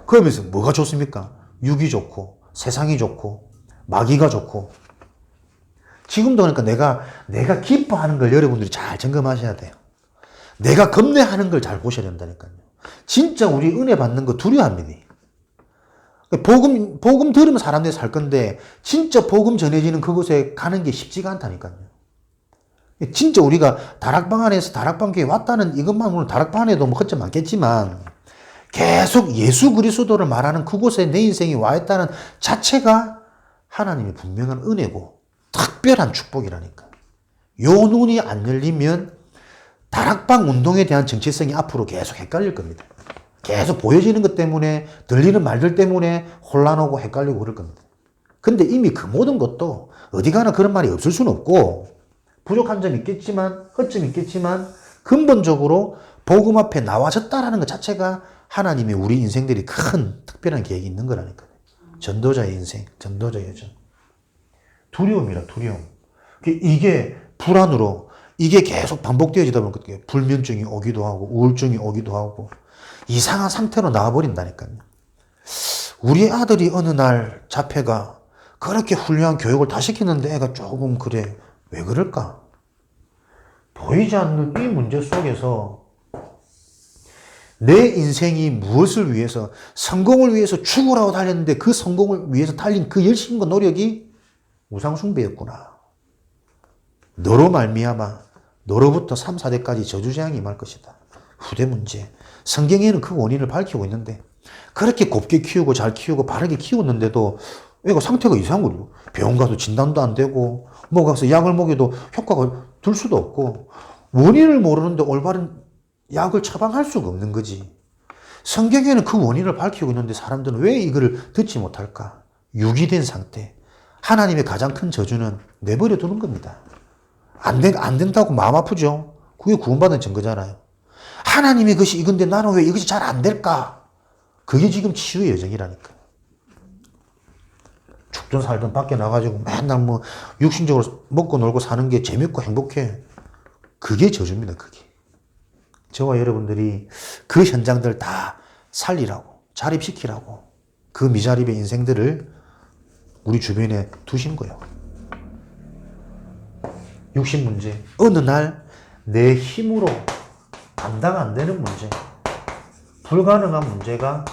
그러면서 뭐가 좋습니까? 육이 좋고 세상이 좋고 마귀가 좋고. 지금도 그러니까 내가 기뻐하는 걸 여러분들이 잘 점검하셔야 돼요. 내가 겁내하는 걸 잘 보셔야 된다니까요. 진짜 우리 은혜 받는 거 두려워합니다. 복음 들으면 사람들이 살 건데 진짜 복음 전해지는 그곳에 가는 게 쉽지가 않다니까요. 진짜 우리가 다락방 안에서 다락방 교회 왔다는 이것만 물론 다락방 안에도 뭐 허점 많겠지만 계속 예수 그리스도를 말하는 그곳에 내 인생이 와 있다는 자체가 하나님의 분명한 은혜고 특별한 축복이라니까. 요 눈이 안 열리면 다락방 운동에 대한 정체성이 앞으로 계속 헷갈릴 겁니다. 계속 보여지는 것 때문에 들리는 말들 때문에 혼란하고 헷갈리고 그럴 겁니다. 근데 이미 그 모든 것도 어디 가나 그런 말이 없을 수는 없고 부족한 점이 있겠지만 허점이 있겠지만 근본적으로 복음 앞에 나와졌다라는 것 자체가 하나님의 우리 인생들이 큰 특별한 계획이 있는 거라니까요. 전도자의 인생, 전도자의 여정. 두려움이라 두려움. 이게 불안으로 이게 계속 반복되어지다 보니까 불면증이 오기도 하고 우울증이 오기도 하고 이상한 상태로 나와버린다니까요. 우리 아들이 어느 날 자폐가 그렇게 훌륭한 교육을 다 시키는데 애가 조금 그래. 왜 그럴까? 보이지 않는 이 문제 속에서 내 인생이 무엇을 위해서 성공을 위해서 죽으라고 달렸는데 그 성공을 위해서 달린 그 열심과 노력이 우상숭배였구나. 너로 말미암아 너로부터 3, 4대까지 저주재앙이 임할 것이다. 후대 문제. 성경에는 그 원인을 밝히고 있는데 그렇게 곱게 키우고 잘 키우고 바르게 키웠는데도 애가 상태가 이상한 거죠. 병원 가서 진단도 안 되고 뭐 가서 약을 먹여도 효과가 들 수도 없고 원인을 모르는데 올바른 약을 처방할 수가 없는 거지. 성경에는 그 원인을 밝히고 있는데 사람들은 왜 이거를 듣지 못할까? 유기된 상태. 하나님의 가장 큰 저주는 내버려 두는 겁니다. 안 된다고 마음 아프죠? 그게 구원받은 증거잖아요. 하나님의 것이 이건데 나는 왜 이것이 잘 안 될까? 그게 지금 치유의 여정이라니까. 죽든 살든 밖에 나가지고 맨날 뭐 육신적으로 먹고 놀고 사는 게 재밌고 행복해. 그게 저주입니다, 그게. 저와 여러분들이 그 현장들 다 살리라고, 자립시키라고 그 미자립의 인생들을 우리 주변에 두신 거예요. 육신 문제. 어느 날 내 힘으로 감당 안 되는 문제, 불가능한 문제가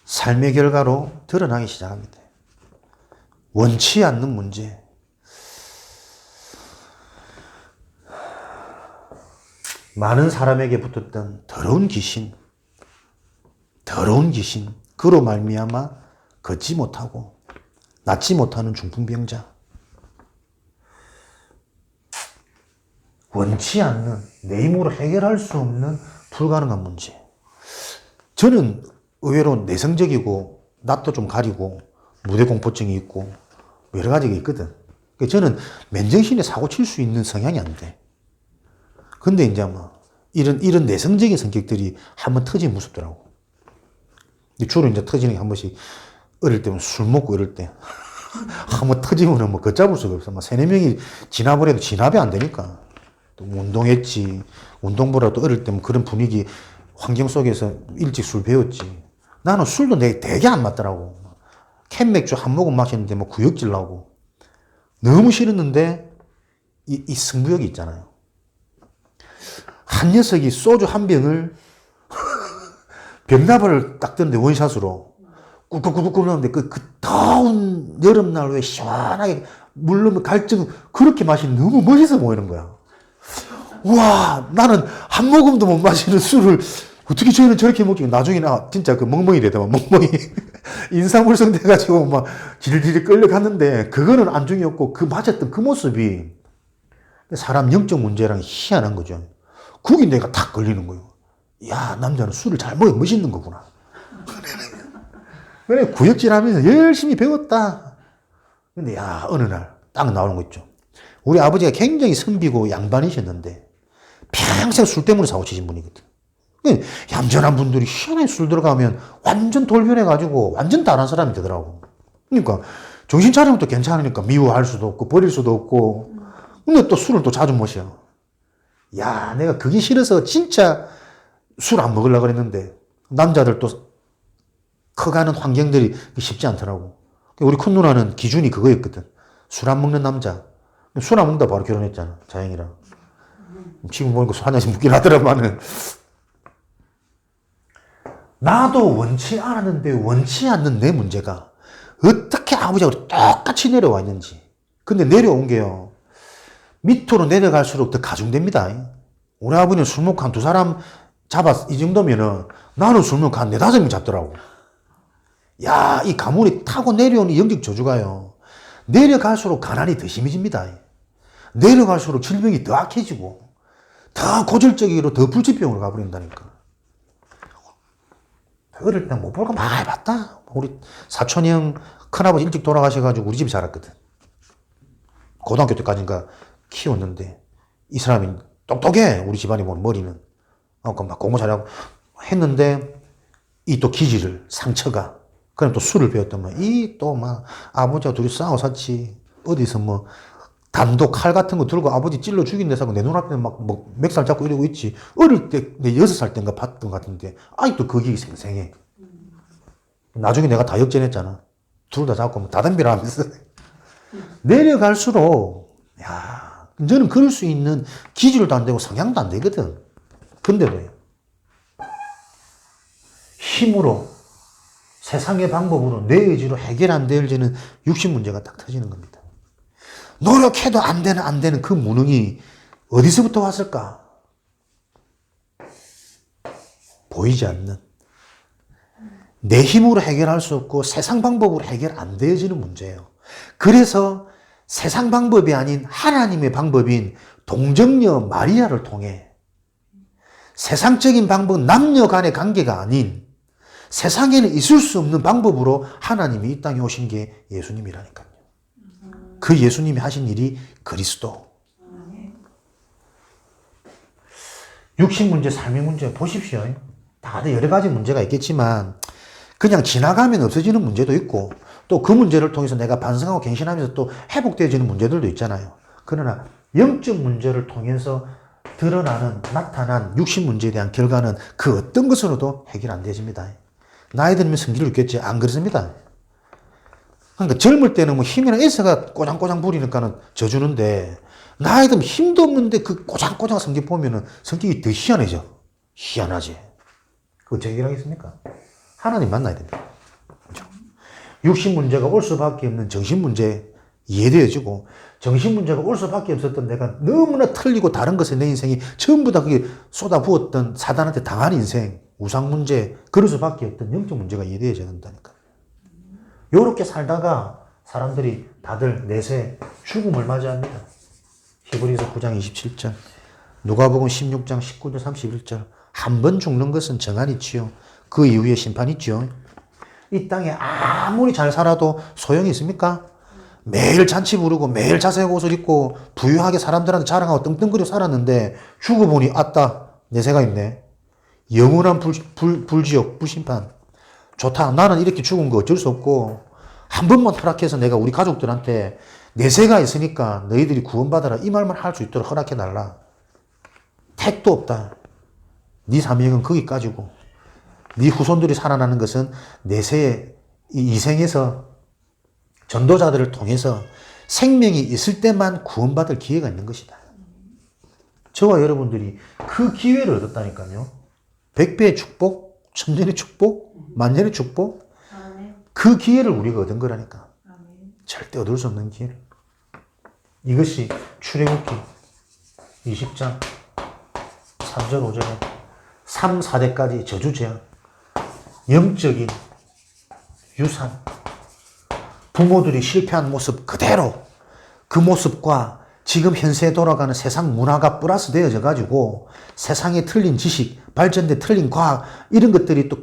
삶의 결과로 드러나기 시작합니다. 원치 않는 문제. 많은 사람에게 붙었던 더러운 귀신, 그로 말미암아 걷지 못하고 낫지 못하는 중풍병자. 원치 않는, 내 힘으로 해결할 수 없는 불가능한 문제. 저는 의외로 내성적이고 낯도 좀 가리고 무대공포증이 있고 여러 가지가 있거든. 저는 맨정신에 사고 칠 수 있는 성향이 안 돼. 근데 이제 뭐 이런 내성적인 성격들이 한번 터지면 무섭더라고. 주로 이제 터지는 게 한 번씩 어릴 때면 술 먹고 이럴 때 한번 터지면 뭐 걷잡을 수가 없어. 막 세네 명이 진압을 해도 진압이 안 되니까. 또 운동했지. 운동보다도 어릴 때면 그런 분위기 환경 속에서 일찍 술 배웠지. 나는 술도 되게 안 맞더라고. 캔 맥주 한 모금 마셨는데 뭐 구역질 나고. 너무 싫었는데 이 승부욕이 있잖아요. 한 녀석이 소주 한 병을 병나발을 딱 드는데 원샷으로 꿀꿀꿀꿀 끓는데 그 더운 여름날 왜 시원하게 물 넣으면 갈증 그렇게 마시는 너무 멋있어 보이는 거야. 와, 나는 한 모금도 못 마시는 술을 어떻게 저희는 저렇게 먹지? 나중에 나 진짜 그 멍멍이 되더만 멍멍이 인사물성 돼가지고 막 질질 끌려갔는데 그거는 안중이었고 그 마셨던 그 모습이 사람 영적 문제랑 희한한 거죠. 그게 내가 탁 걸리는 거예요. 야, 남자는 술을 잘 먹어야 멋있는 거구나. 그래, 구역질 하면서 열심히 배웠다. 근데 야, 어느 날 딱 나오는 거 있죠. 우리 아버지가 굉장히 선비고 양반이셨는데 평생 술 때문에 사고치신 분이거든. 얌전한 분들이 희한하게 술 들어가면 완전 돌변해가지고 완전 다른 사람이 되더라고. 그러니까 정신 차리면 또 괜찮으니까 미워할 수도 없고 버릴 수도 없고. 근데 또 술을 또 자주 마셔. 야, 내가 그게 싫어서 진짜 술 안 먹으려고 그랬는데 남자들 또 커가는 환경들이 쉽지 않더라고. 우리 큰 누나는 기준이 그거였거든. 술 안 먹는 남자. 술 안 먹다 바로 결혼했잖아, 자영이랑. 지금 보니까 술 한 잔씩 먹긴 하더라고는. 나도 원치 않았는데 원치 않는 내 문제가 어떻게 아버지하고 똑같이 내려와 있는지. 근데 내려온 게요, 밑으로 내려갈수록 더 가중됩니다. 우리 아버지는 술 먹고 한 두 사람 잡았, 이 정도면은 나는 술 먹고 한 네다섯 명 잡더라고. 야, 이 가문이 타고 내려오는 영적 저주가요, 내려갈수록 가난이 더 심해집니다. 내려갈수록 질병이 더 악해지고 더 고질적으로 더 불치병으로 가버린다니까. 어릴 때 못 볼 거 많이 봤다. 우리 사촌이 형 큰아버지 일찍 돌아가셔가지고 우리 집에 자랐거든. 고등학교 때까지인가 키웠는데 이 사람이 똑똑해. 우리 집안이 보면 머리는. 막 공부 잘하고 했는데 이 또 기질을, 상처가. 그럼 또 술을 배웠더만 이 또 막 아버지와 둘이 싸워 샀지. 어디서 뭐 단도 칼 같은 거 들고 아버지 찔러 죽인 데서 내 눈앞에 막 뭐 맥살 잡고 이러고 있지. 어릴 때 내 6살 때인가 봤던 것 같은데 아직도 그 기억이 생생해. 나중에 내가 다 역전했잖아. 둘 다 잡고 뭐 다덤비라 하면서. 내려갈수록 야, 저는 그럴 수 있는 기질도 안 되고 성향도 안 되거든. 근데도요, 힘으로 세상의 방법으로 내 의지로 해결 안 되어지는 육신 문제가 딱 터지는 겁니다. 노력해도 안 되는 그 무능이 어디서부터 왔을까? 보이지 않는, 내 힘으로 해결할 수 없고 세상 방법으로 해결 안 되어지는 문제예요. 그래서 세상 방법이 아닌 하나님의 방법인 동정녀 마리아를 통해 세상적인 방법, 남녀 간의 관계가 아닌 세상에는 있을 수 없는 방법으로 하나님이 이 땅에 오신 게 예수님이라니까요. 그 예수님이 하신 일이 그리스도. 육신 문제, 삶의 문제 보십시오. 다들 여러 가지 문제가 있겠지만 그냥 지나가면 없어지는 문제도 있고 또 그 문제를 통해서 내가 반성하고 갱신하면서 또 회복되어지는 문제들도 있잖아요. 그러나 영적 문제를 통해서 드러나는 나타난 육신 문제에 대한 결과는 그 어떤 것으로도 해결 안 되집니다. 나이 들면 성질을 있겠지. 안 그렇습니다. 그러니까 젊을 때는 뭐 힘이나 애서가 꼬장꼬장 부리니까는 져주는데 나이 들면 힘도 없는데 그 꼬장꼬장 성격 보면은 성격이 더 희한해져. 희한하지. 그거 어떻게 해결하겠습니까? 하나님 만나야 됩니다. 그렇죠? 육신 문제가 올 수밖에 없는 정신 문제 이해되어지고 정신 문제가 올 수밖에 없었던 내가 너무나 틀리고 다른 것에 내 인생이 전부 다 그게 쏟아부었던 사단한테 당한 인생, 우상 문제, 그럴 수밖에 없던 영적 문제가 이해되어져야 된다니까. 요렇게 살다가 사람들이 다들 내세 죽음을 맞이합니다. 히브리서 9장 27절, 누가복음 16장 19절 31절. 한 번 죽는 것은 정한이지요. 그 이후에 심판이 있지요. 이 땅에 아무리 잘 살아도 소용이 있습니까? 매일 잔치 부르고 매일 자색 옷을 입고 부유하게 사람들한테 자랑하고 떵떵거리고 살았는데 죽어보니 아따 내세가 있네. 영원한 불지옥 불심판. 좋다. 나는 이렇게 죽은 거 어쩔 수 없고 한 번만 허락해서 내가 우리 가족들한테 내세가 있으니까 너희들이 구원받아라 이 말만 할 수 있도록 허락해달라. 택도 없다. 네 사명은 거기까지고 네 후손들이 살아나는 것은 내세의 이생에서 전도자들을 통해서 생명이 있을 때만 구원받을 기회가 있는 것이다. 저와 여러분들이 그 기회를 얻었다니까요. 100배의 축복, 1000년의 축복, 만년의 축복, 그 기회를 우리가 얻은 거라니까. 절대 얻을 수 없는 기회를. 이것이 출애굽기 20장 3절 5절에 3, 4대까지 저주재앙, 영적인 유산, 부모들이 실패한 모습 그대로 그 모습과 지금 현세에 돌아가는 세상 문화가 플러스 되어져 가지고 세상에 틀린 지식, 발전된 틀린 과학 이런 것들이 또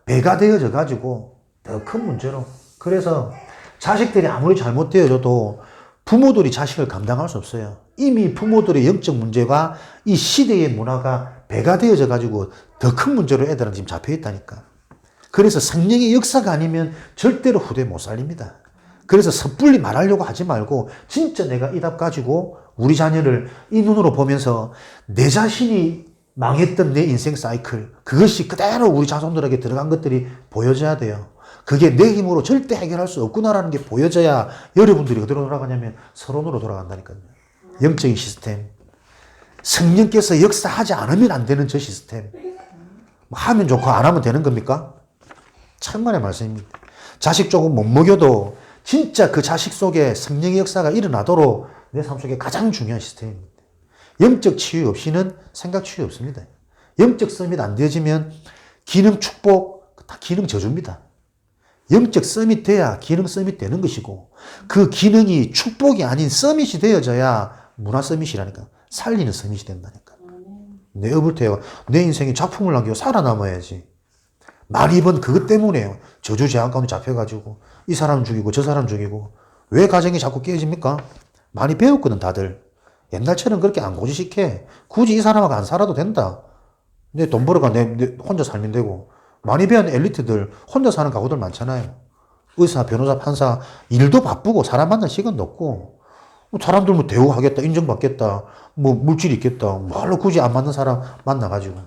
배가 되어져 가지고 더 큰 문제로. 그래서 자식들이 아무리 잘못되어져도 부모들이 자식을 감당할 수 없어요. 이미 부모들의 영적 문제가 이 시대의 문화가 배가 되어져 가지고 더 큰 문제로 애들은 지금 잡혀 있다니까. 그래서 성령의 역사가 아니면 절대로 후대 못 살립니다. 그래서 섣불리 말하려고 하지 말고 진짜 내가 이 답 가지고 우리 자녀를 이 눈으로 보면서 내 자신이 망했던 내 인생 사이클, 그것이 그대로 우리 자손들에게 들어간 것들이 보여져야 돼요. 그게 내 힘으로 절대 해결할 수 없구나라는 게 보여져야 여러분들이 어디로 돌아가냐면 서론으로 돌아간다니까요. 영적인 시스템. 성령께서 역사하지 않으면 안 되는 저 시스템. 하면 좋고 안 하면 되는 겁니까? 천만의 말씀입니다. 자식 조금 못 먹여도 진짜 그 자식 속에 성령의 역사가 일어나도록 내 삶 속에 가장 중요한 시스템입니다. 영적 치유 없이는 생각 치유 없습니다. 영적 서밋 안 되어지면 기능 축복, 다 기능 저주입니다. 영적 서밋 돼야 기능 서밋 되는 것이고 그 기능이 축복이 아닌 서밋이 되어져야 문화 서밋이라니까. 살리는 서밋이 된다니까. 내 업을 태워 내 인생에 작품을 남기고 살아남아야지. 많이 번 그것 때문에요. 저주 재앙 가운데 잡혀가지고 이 사람 죽이고 저 사람 죽이고 왜 가정이 자꾸 깨집니까? 많이 배웠거든 다들. 옛날처럼 그렇게 안 고지식해. 굳이 이 사람하고 안 살아도 된다. 내 돈 벌어가 내 혼자 살면 되고. 많이 배운 엘리트들 혼자 사는 가구들 많잖아요. 의사, 변호사, 판사 일도 바쁘고 사람 만날 시간도 없고 사람들 뭐 대우하겠다, 인정받겠다, 뭐 물질이 있겠다. 말로 굳이 안 맞는 사람 만나가지고.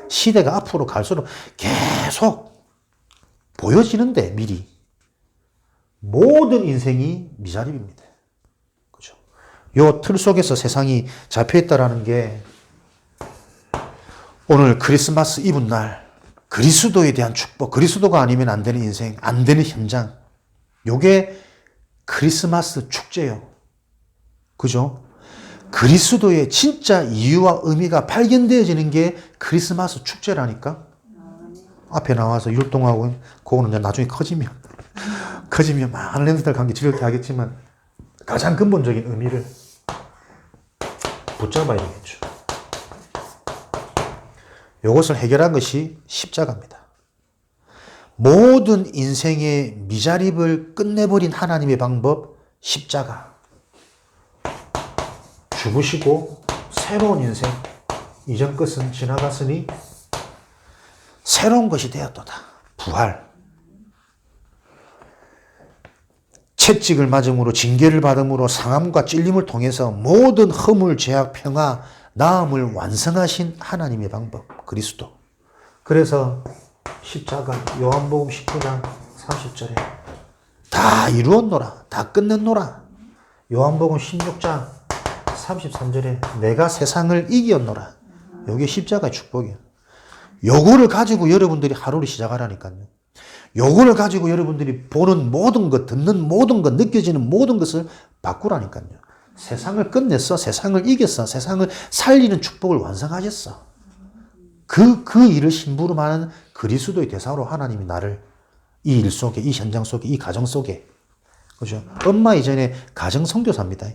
시대가 앞으로 갈수록 계속 보여지는데 미리 모든 인생이 미자립입니다. 그죠? 요 틀 속에서 세상이 잡혀있다라는 게 오늘 크리스마스 이브 날 그리스도에 대한 축복, 그리스도가 아니면 안 되는 인생, 안 되는 현장. 요게 크리스마스 축제예요. 그죠? 그리스도의 진짜 이유와 의미가 발견되어지는 게 크리스마스 축제라니까. 앞에 나와서 율동하고 그거는 이제 나중에 커지면 많은 랜드들 관계 지겹게 하겠지만 가장 근본적인 의미를 붙잡아야 되겠죠. 이것을 해결한 것이 십자가입니다. 모든 인생의 미자립을 끝내버린 하나님의 방법 십자가. 죽으시고 새로운 인생, 이전 것은 지나갔으니 새로운 것이 되었도다. 부활. 채찍을 맞음으로 징계를 받음으로 상함과 찔림을 통해서 모든 허물, 죄악, 평화, 나음을 완성하신 하나님의 방법, 그리스도. 그래서 십자가, 요한복음 19장 30절에 다 이루었노라, 다 끝냈노라. 요한복음 16장 33절에 내가 세상을 이겼노라. 이게 십자가의 축복이에요. 요거를 가지고 여러분들이 하루를 시작하라니까요. 요거를 가지고 여러분들이 보는 모든 것, 듣는 모든 것, 느껴지는 모든 것을 바꾸라니까요. 세상을 끝냈어. 세상을 이겼어. 세상을 살리는 축복을 완성하셨어. 그 일을 심부름하는 그리스도의 대사로 하나님이 나를 이 일 속에, 이 현장 속에, 이 가정 속에. 그죠? 엄마 이전에 가정 선교사입니다.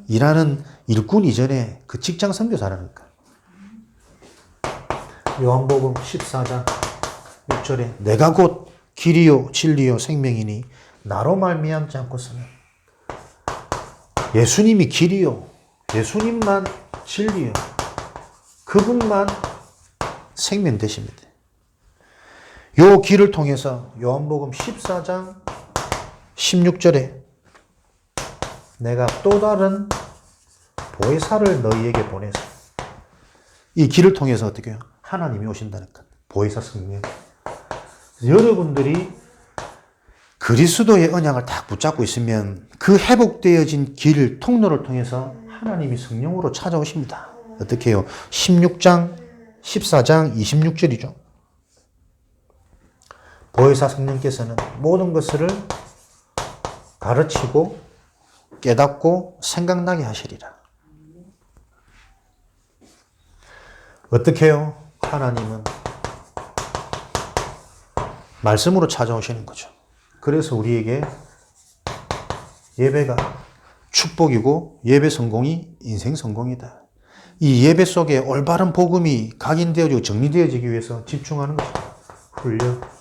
일하는 일꾼 이전에 그 직장 선교사라니까. 요한복음 14장 6절에 내가 곧 길이요 진리요 생명이니 나로 말미암지 않고서는. 예수님이 길이요, 예수님만 진리요, 그분만 생명 되십니다. 요 길을 통해서 요한복음 14장 16절에 내가 또 다른 보혜사를 너희에게 보내서, 이 길을 통해서 어떻게 해요? 하나님이 오신다니까. 보혜사 성령. 여러분들이 그리스도의 언약을 딱 붙잡고 있으면 그 회복되어진 길, 통로를 통해서 하나님이 성령으로 찾아오십니다. 어떻게 해요? 16장, 14장 26절이죠. 보혜사 성령께서는 모든 것을 가르치고 깨닫고 생각나게 하시리라. 어떻게 해요? 하나님은 말씀으로 찾아오시는 거죠. 그래서 우리에게 예배가 축복이고 예배 성공이 인생 성공이다. 이 예배 속에 올바른 복음이 각인되어지고 정리되어지기 위해서 집중하는 것입니다. 훈련.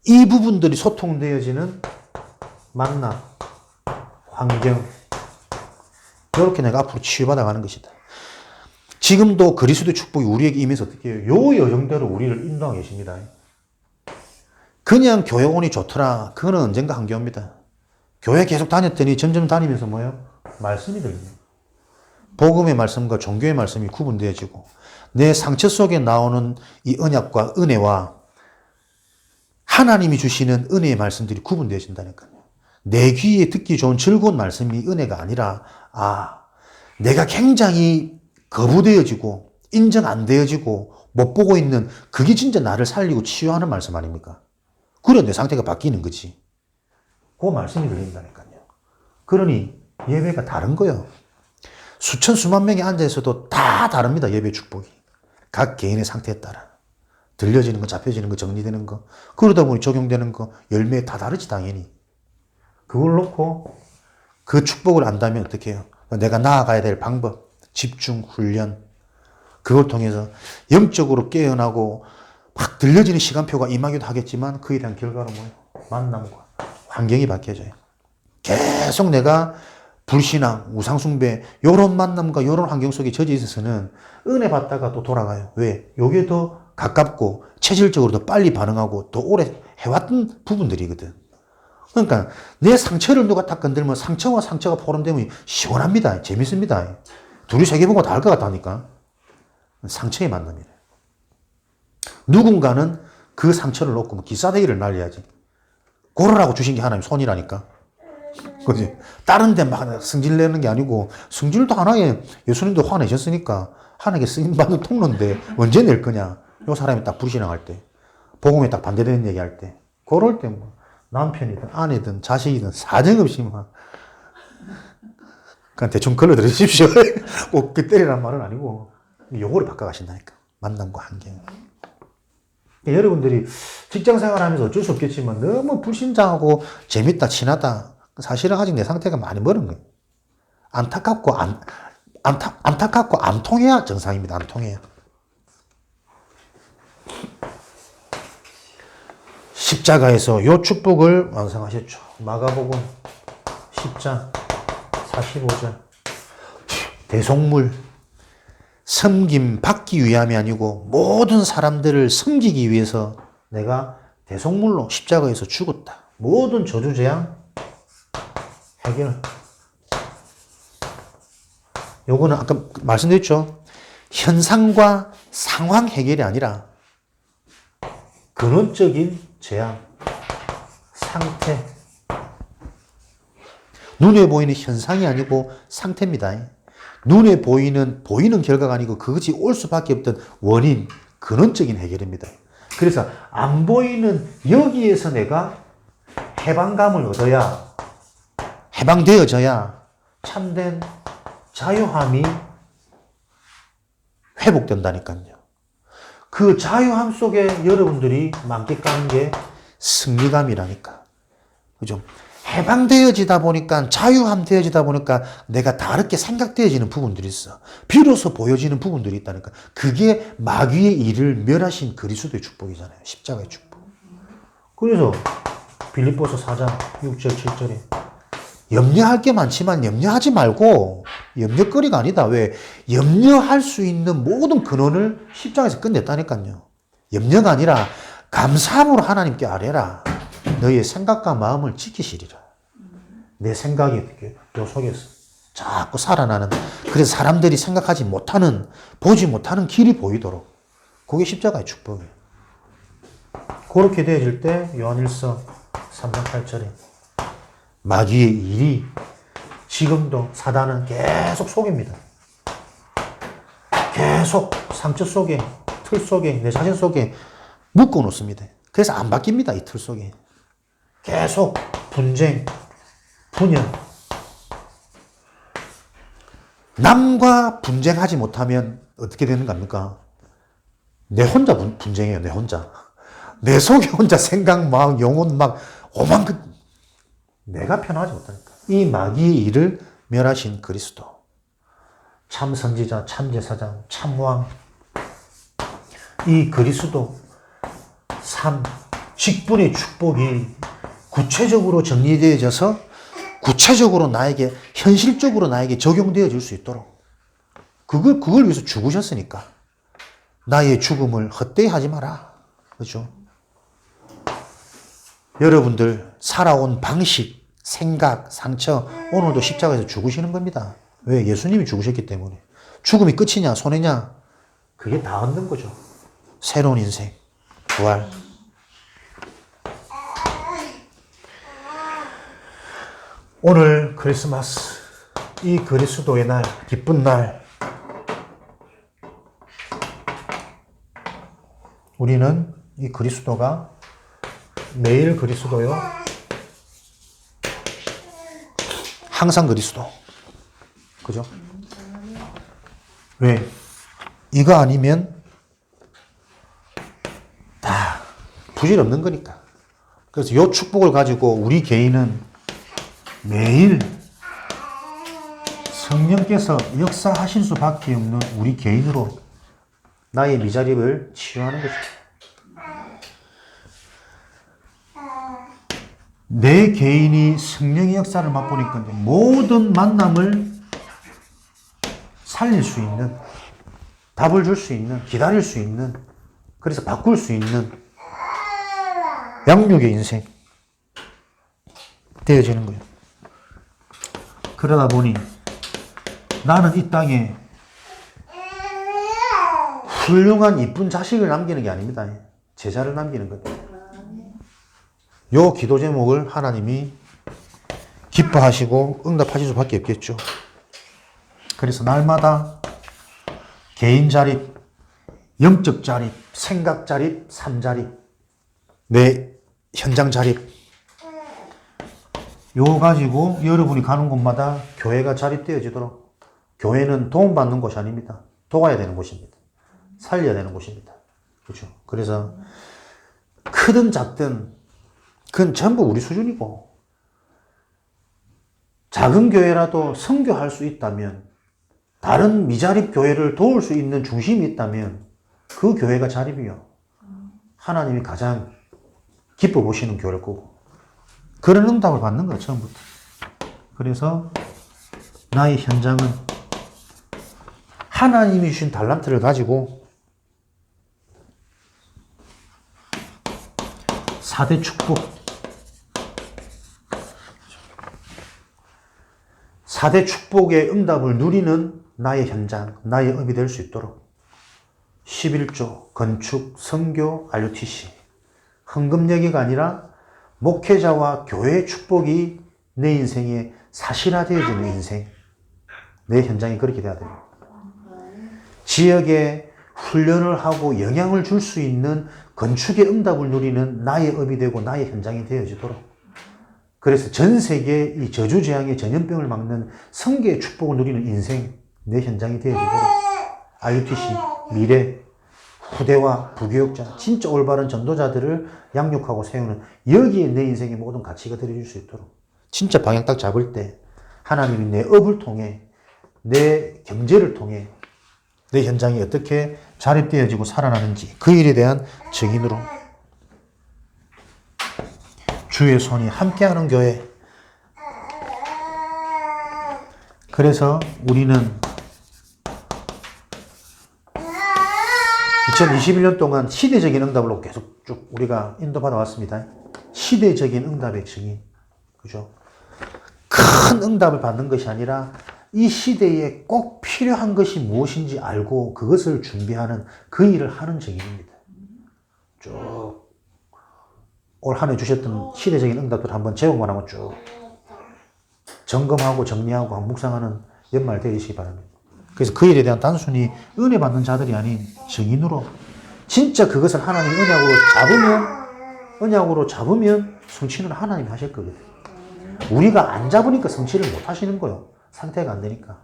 이 부분들이 소통되어지는 만남, 환경. 이렇게 내가 앞으로 치유받아가는 것이다. 지금도 그리스도의 축복이 우리에게 임해서 어떻게 해요? 요 여정대로 우리를 인도하고 계십니다. 그냥 교회 오니 좋더라. 그거는 언젠가 한계입니다. 교회 계속 다녔더니 점점 다니면서 뭐예요? 말씀이 들려요. 복음의 말씀과 종교의 말씀이 구분되어지고 내 상처 속에 나오는 이 언약과 은혜와 하나님이 주시는 은혜의 말씀들이 구분되어진다니까요. 내 귀에 듣기 좋은 즐거운 말씀이 은혜가 아니라 내가 굉장히 거부되어지고 인정 안 되어지고 못 보고 있는 그게 진짜 나를 살리고 치유하는 말씀 아닙니까? 그래 내 상태가 바뀌는 거지. 그 말씀이 들린다니까요. 그러니 예배가 다른 거예요. 수천 수만 명이 앉아있어도 다 다릅니다. 예배 축복이. 각 개인의 상태에 따라. 들려지는 거, 잡혀지는 거, 정리되는 거. 그러다 보니 적용되는 거, 열매 다 다르지 당연히. 그걸 놓고 그 축복을 안다면 어떻게 해요? 내가 나아가야 될 방법, 집중, 훈련. 그걸 통해서 영적으로 깨어나고 막 들려지는 시간표가 임하기도 하겠지만 그에 대한 결과로 뭐예요? 만남과 환경이 바뀌어져요. 계속 내가 불신앙, 우상숭배 이런 만남과 이런 환경 속에 젖어 있어서는 은혜 받다가 또 돌아가요. 왜? 이게 더 가깝고 체질적으로 더 빨리 반응하고 더 오래 해왔던 부분들이거든. 그러니까 내 상처를 누가 딱 건들면 상처와 상처가 포럼되면 시원합니다. 재밌습니다. 둘이 세계보고 다 알 것 같다니까. 상처의 만남이래. 누군가는 그 상처를 놓고 뭐 기싸대기를 날려야지. 고르라고 주신 게 하나님 손이라니까. 그지? 다른 데 막 승질내는 게 아니고 승질도 하나에 예수님도 화내셨으니까 하나님께 쓰임받는 통로인데 언제 낼 거냐? 요 사람이 딱 불신앙할 때, 복음에 딱 반대되는 얘기할 때, 그럴 때 뭐 남편이든 아내든 자식이든 사정없이 막 그냥 대충 걸러들여 주십시오. 꼭 그 때리란 말은 아니고 요거를 바꿔가신다니까. 만남과 환경. 여러분들이 직장 생활하면서 어쩔 수 없겠지만 너무 불신자하고 재밌다, 친하다. 사실은 아직 내 상태가 많이 멀은 거예요. 안타깝고 안 통해야 정상입니다. 안 통해야. 십자가에서 요 축복을 완성하셨죠. 마가복음 10장 45절. 대속물, 섬김 받기 위함이 아니고 모든 사람들을 섬기기 위해서 내가 대속물로 십자가에서 죽었다. 모든 저주재앙 해결. 요거는 아까 말씀드렸죠. 현상과 상황 해결이 아니라 근원적인 재앙, 상태. 눈에 보이는 현상이 아니고 상태입니다. 눈에 보이는 결과가 아니고 그것이 올 수밖에 없던 원인, 근원적인 해결입니다. 그래서 안 보이는 여기에서 내가 해방감을 얻어야, 해방되어져야 참된 자유함이 회복된다니까요. 그 자유함 속에 여러분들이 만끽하는 게 승리감이라니까. 그죠? 해방되어지다 보니까, 자유함 되어지다 보니까 내가 다르게 생각되어지는 부분들이 있어. 비로소 보여지는 부분들이 있다니까. 그게 마귀의 일을 멸하신 그리스도의 축복이잖아요. 십자가의 축복. 그래서 빌립보서 4장 6절 7절에 염려할 게 많지만 염려하지 말고, 염려거리가 아니다. 왜? 염려할 수 있는 모든 근원을 십자가에서 끝냈다니까요. 염려가 아니라 감사함으로 하나님께 아뢰라. 너의 생각과 마음을 지키시리라. 내 생각이 요 속에서 자꾸 살아나는, 그래서 사람들이 생각하지 못하는, 보지 못하는 길이 보이도록, 그게 십자가의 축복이에요. 그렇게 되어질 때 요한일서 3장 8절에 마귀의 일이, 지금도 사단은 계속 속입니다. 계속 상처 속에, 틀 속에, 내 자신 속에 묶어 놓습니다. 그래서 안 바뀝니다. 이 틀 속에 계속 분쟁, 분열. 남과 분쟁하지 못하면 어떻게 되는 겁니까? 내 혼자 분쟁해요. 내 혼자. 내 속에 혼자 생각, 마음, 영혼 막 오만 내가 편하지 못하니까. 이 마귀의 일을 멸하신 그리스도, 참 선지자, 참 제사장, 참 왕, 이 그리스도 삶, 직분의 축복이 구체적으로 정리되어져서 구체적으로 나에게, 현실적으로 나에게 적용되어질 수 있도록, 그걸 위해서 죽으셨으니까 나의 죽음을 헛되이 하지 마라. 그렇죠? 여러분들 살아온 방식, 생각, 상처, 오늘도 십자가에서 죽으시는 겁니다. 왜? 예수님이 죽으셨기 때문에. 죽음이 끝이냐 손해냐, 그게 다 얻는 거죠. 새로운 인생, 부활. 오늘 크리스마스, 이 그리스도의 날, 기쁜 날, 우리는 이 그리스도가 매일 그리스도요, 항상 그리스도. 그죠? 왜? 이거 아니면 다 부질없는 거니까. 그래서 이 축복을 가지고 우리 개인은 매일 성령께서 역사하실 수밖에 없는 우리 개인으로 나의 미자립을 치유하는 거죠. 내 개인이 성령의 역사를 맛보니까 모든 만남을 살릴 수 있는, 답을 줄 수 있는, 기다릴 수 있는, 그래서 바꿀 수 있는 양육의 인생 되어지는 거예요. 그러다 보니 나는 이 땅에 훌륭한 이쁜 자식을 남기는 게 아닙니다. 제자를 남기는 거예요. 요 기도 제목을 하나님이 기뻐하시고 응답하실 수밖에 없겠죠. 그래서 날마다 개인 자립, 영적 자립, 생각 자립, 삶 자립, 내 현장 자립, 요거 가지고 여러분이 가는 곳마다 교회가 자립되어지도록. 교회는 도움받는 곳이 아닙니다. 도와야 되는 곳입니다. 살려야 되는 곳입니다. 그렇죠? 그래서 크든 작든 그건 전부 우리 수준이고, 작은 교회라도 선교할 수 있다면, 다른 미자립 교회를 도울 수 있는 중심이 있다면 그 교회가 자립이요. 하나님이 가장 기뻐 보시는 교회일 거고, 그런 응답을 받는 거예요, 처음부터. 그래서 나의 현장은 하나님이 주신 달란트를 가지고 4대 축복, 4대 축복의 응답을 누리는 나의 현장, 나의 업이 될 수 있도록 11조, 건축, 선교, RUTC, 헌금 얘기가 아니라 목회자와 교회의 축복이 내 인생에 사실화되어지는 인생, 내 현장이 그렇게 돼야 됩니다. 지역에 훈련을 하고 영향을 줄 수 있는 건축의 응답을 누리는 나의 업이 되고 나의 현장이 되어지도록, 그래서 전 세계 이 저주재앙의 전염병을 막는 성계의 축복을 누리는 인생, 내 현장이 되어지도록 RUTC, 미래, 후대와 부교육자, 진짜 올바른 전도자들을 양육하고 세우는, 여기에 내 인생의 모든 가치가 들어질 수 있도록 진짜 방향 딱 잡을 때 하나님이 내 업을 통해, 내 경제를 통해 내 현장이 어떻게 자립되어지고 살아나는지 그 일에 대한 증인으로 주의 손이 함께하는 교회. 그래서 우리는 2021년 동안 시대적인 응답으로 계속 쭉 우리가 인도받아 왔습니다. 시대적인 응답의 증인. 그죠? 큰 응답을 받는 것이 아니라 이 시대에 꼭 필요한 것이 무엇인지 알고 그것을 준비하는 그 일을 하는 증인입니다. 쭉 올 한 해 주셨던 시대적인 응답들 한번 제목만 하고 쭉 점검하고 정리하고 묵상하는 연말 되시기 바랍니다. 그래서 그 일에 대한 단순히 은혜 받는 자들이 아닌 증인으로 진짜 그것을 하나님 언약으로 잡으면 성취는 하나님이 하실 거거든요. 우리가 안 잡으니까 성취를 못 하시는 거예요. 상태가 안 되니까.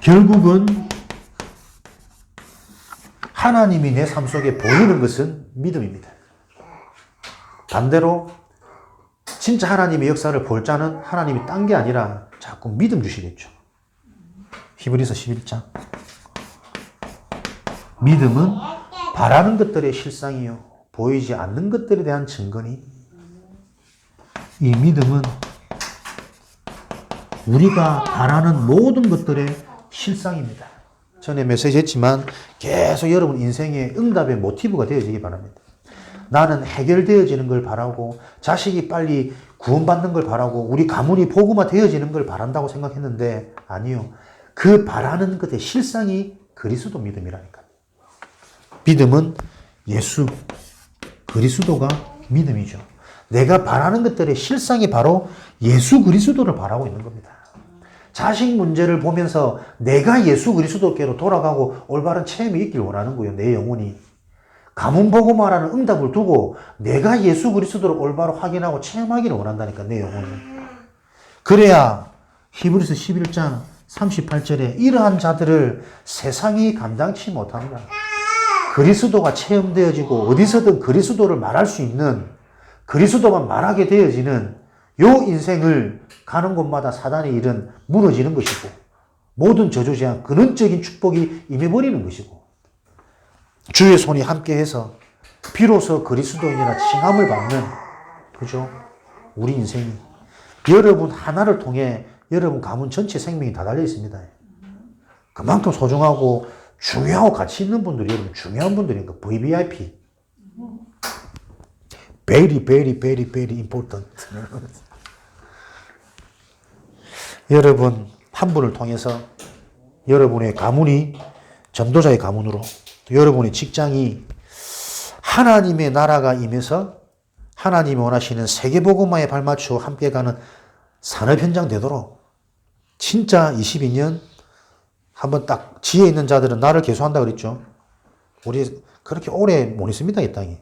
결국은 하나님이 내 삶 속에 보이는 것은 믿음입니다. 반대로 진짜 하나님의 역사를 볼 자는 하나님이 딴 게 아니라 자꾸 믿음 주시겠죠. 히브리서 11장. 믿음은 바라는 것들의 실상이요 보이지 않는 것들에 대한 증거니, 이 믿음은 우리가 바라는 모든 것들의 실상입니다. 전에 메시지 했지만 계속 여러분 인생의 응답의 모티브가 되어지기 바랍니다. 나는 해결되어지는 걸 바라고, 자식이 빨리 구원받는 걸 바라고, 우리 가문이 복음화 되어지는 걸 바란다고 생각했는데 아니요. 그 바라는 것의 실상이 그리스도 믿음이라니까요. 믿음은 예수, 그리스도가 믿음이죠. 내가 바라는 것들의 실상이 바로 예수 그리스도를 바라고 있는 겁니다. 자식 문제를 보면서 내가 예수 그리스도께로 돌아가고 올바른 체험이 있길 원하는 거예요. 내 영혼이. 가문 복음화라는 응답을 두고 내가 예수 그리스도를 올바로 확인하고 체험하기를 원한다니까, 내 영혼이. 그래야 히브리서 11장 38절에 이러한 자들을 세상이 감당치 못한다. 그리스도가 체험되어지고 어디서든 그리스도를 말할 수 있는, 그리스도만 말하게 되어지는 요 인생을 가는 곳마다 사단의 일은 무너지는 것이고, 모든 저주재앙, 근원적인 축복이 임해버리는 것이고, 주의 손이 함께해서 비로소 그리스도인이라 칭함을 받는, 그죠? 우리 인생이. 여러분 하나를 통해 여러분 가문 전체 생명이 다 달려 있습니다. 그만큼 소중하고 중요하고 가치 있는 분들이 여러분 중요한 분들이니까, VVIP. Very, very, very, very important. 여러분 한 분을 통해서 여러분의 가문이 전도자의 가문으로, 또 여러분의 직장이 하나님의 나라가 임해서 하나님이 원하시는 세계복음화에 발맞추어 함께 가는 산업 현장 되도록, 진짜 22년 한번 딱 지혜 있는 자들은 나를 계수한다 그랬죠. 우리 그렇게 오래 못 있습니다, 이 땅에.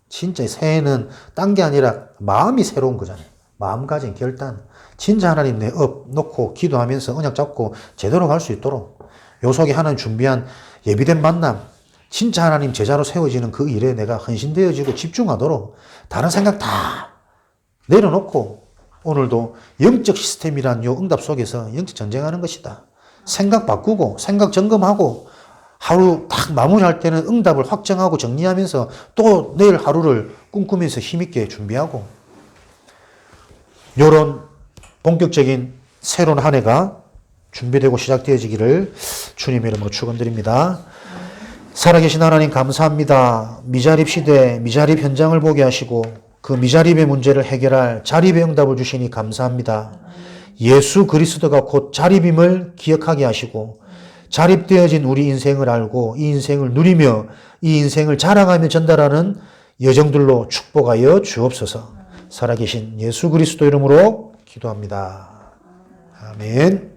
진짜 새해는 딴 게 아니라 마음이 새로운 거잖아요. 마음가짐, 결단. 진짜 하나님 내 업 놓고 기도하면서 언약 잡고 제대로 갈 수 있도록 요 속에 하나님 준비한 예비된 만남, 진짜 하나님 제자로 세워지는 그 일에 내가 헌신되어지고 집중하도록 다른 생각 다 내려놓고 오늘도 영적 시스템이란 요 응답 속에서 영적 전쟁하는 것이다. 생각 바꾸고 생각 점검하고 하루 딱 마무리할 때는 응답을 확정하고 정리하면서 또 내일 하루를 꿈꾸면서 힘있게 준비하고, 요런 본격적인 새로운 한 해가 준비되고 시작되어지기를 주님의 이름으로 축원드립니다. 살아계신 하나님 감사합니다. 미자립 시대, 미자립 현장을 보게 하시고 그 미자립의 문제를 해결할 자립의 응답을 주시니 감사합니다. 예수 그리스도가 곧 자립임을 기억하게 하시고 자립되어진 우리 인생을 알고 이 인생을 누리며 이 인생을 자랑하며 전달하는 여정들로 축복하여 주옵소서. 살아계신 예수 그리스도 이름으로 기도합니다. 아멘.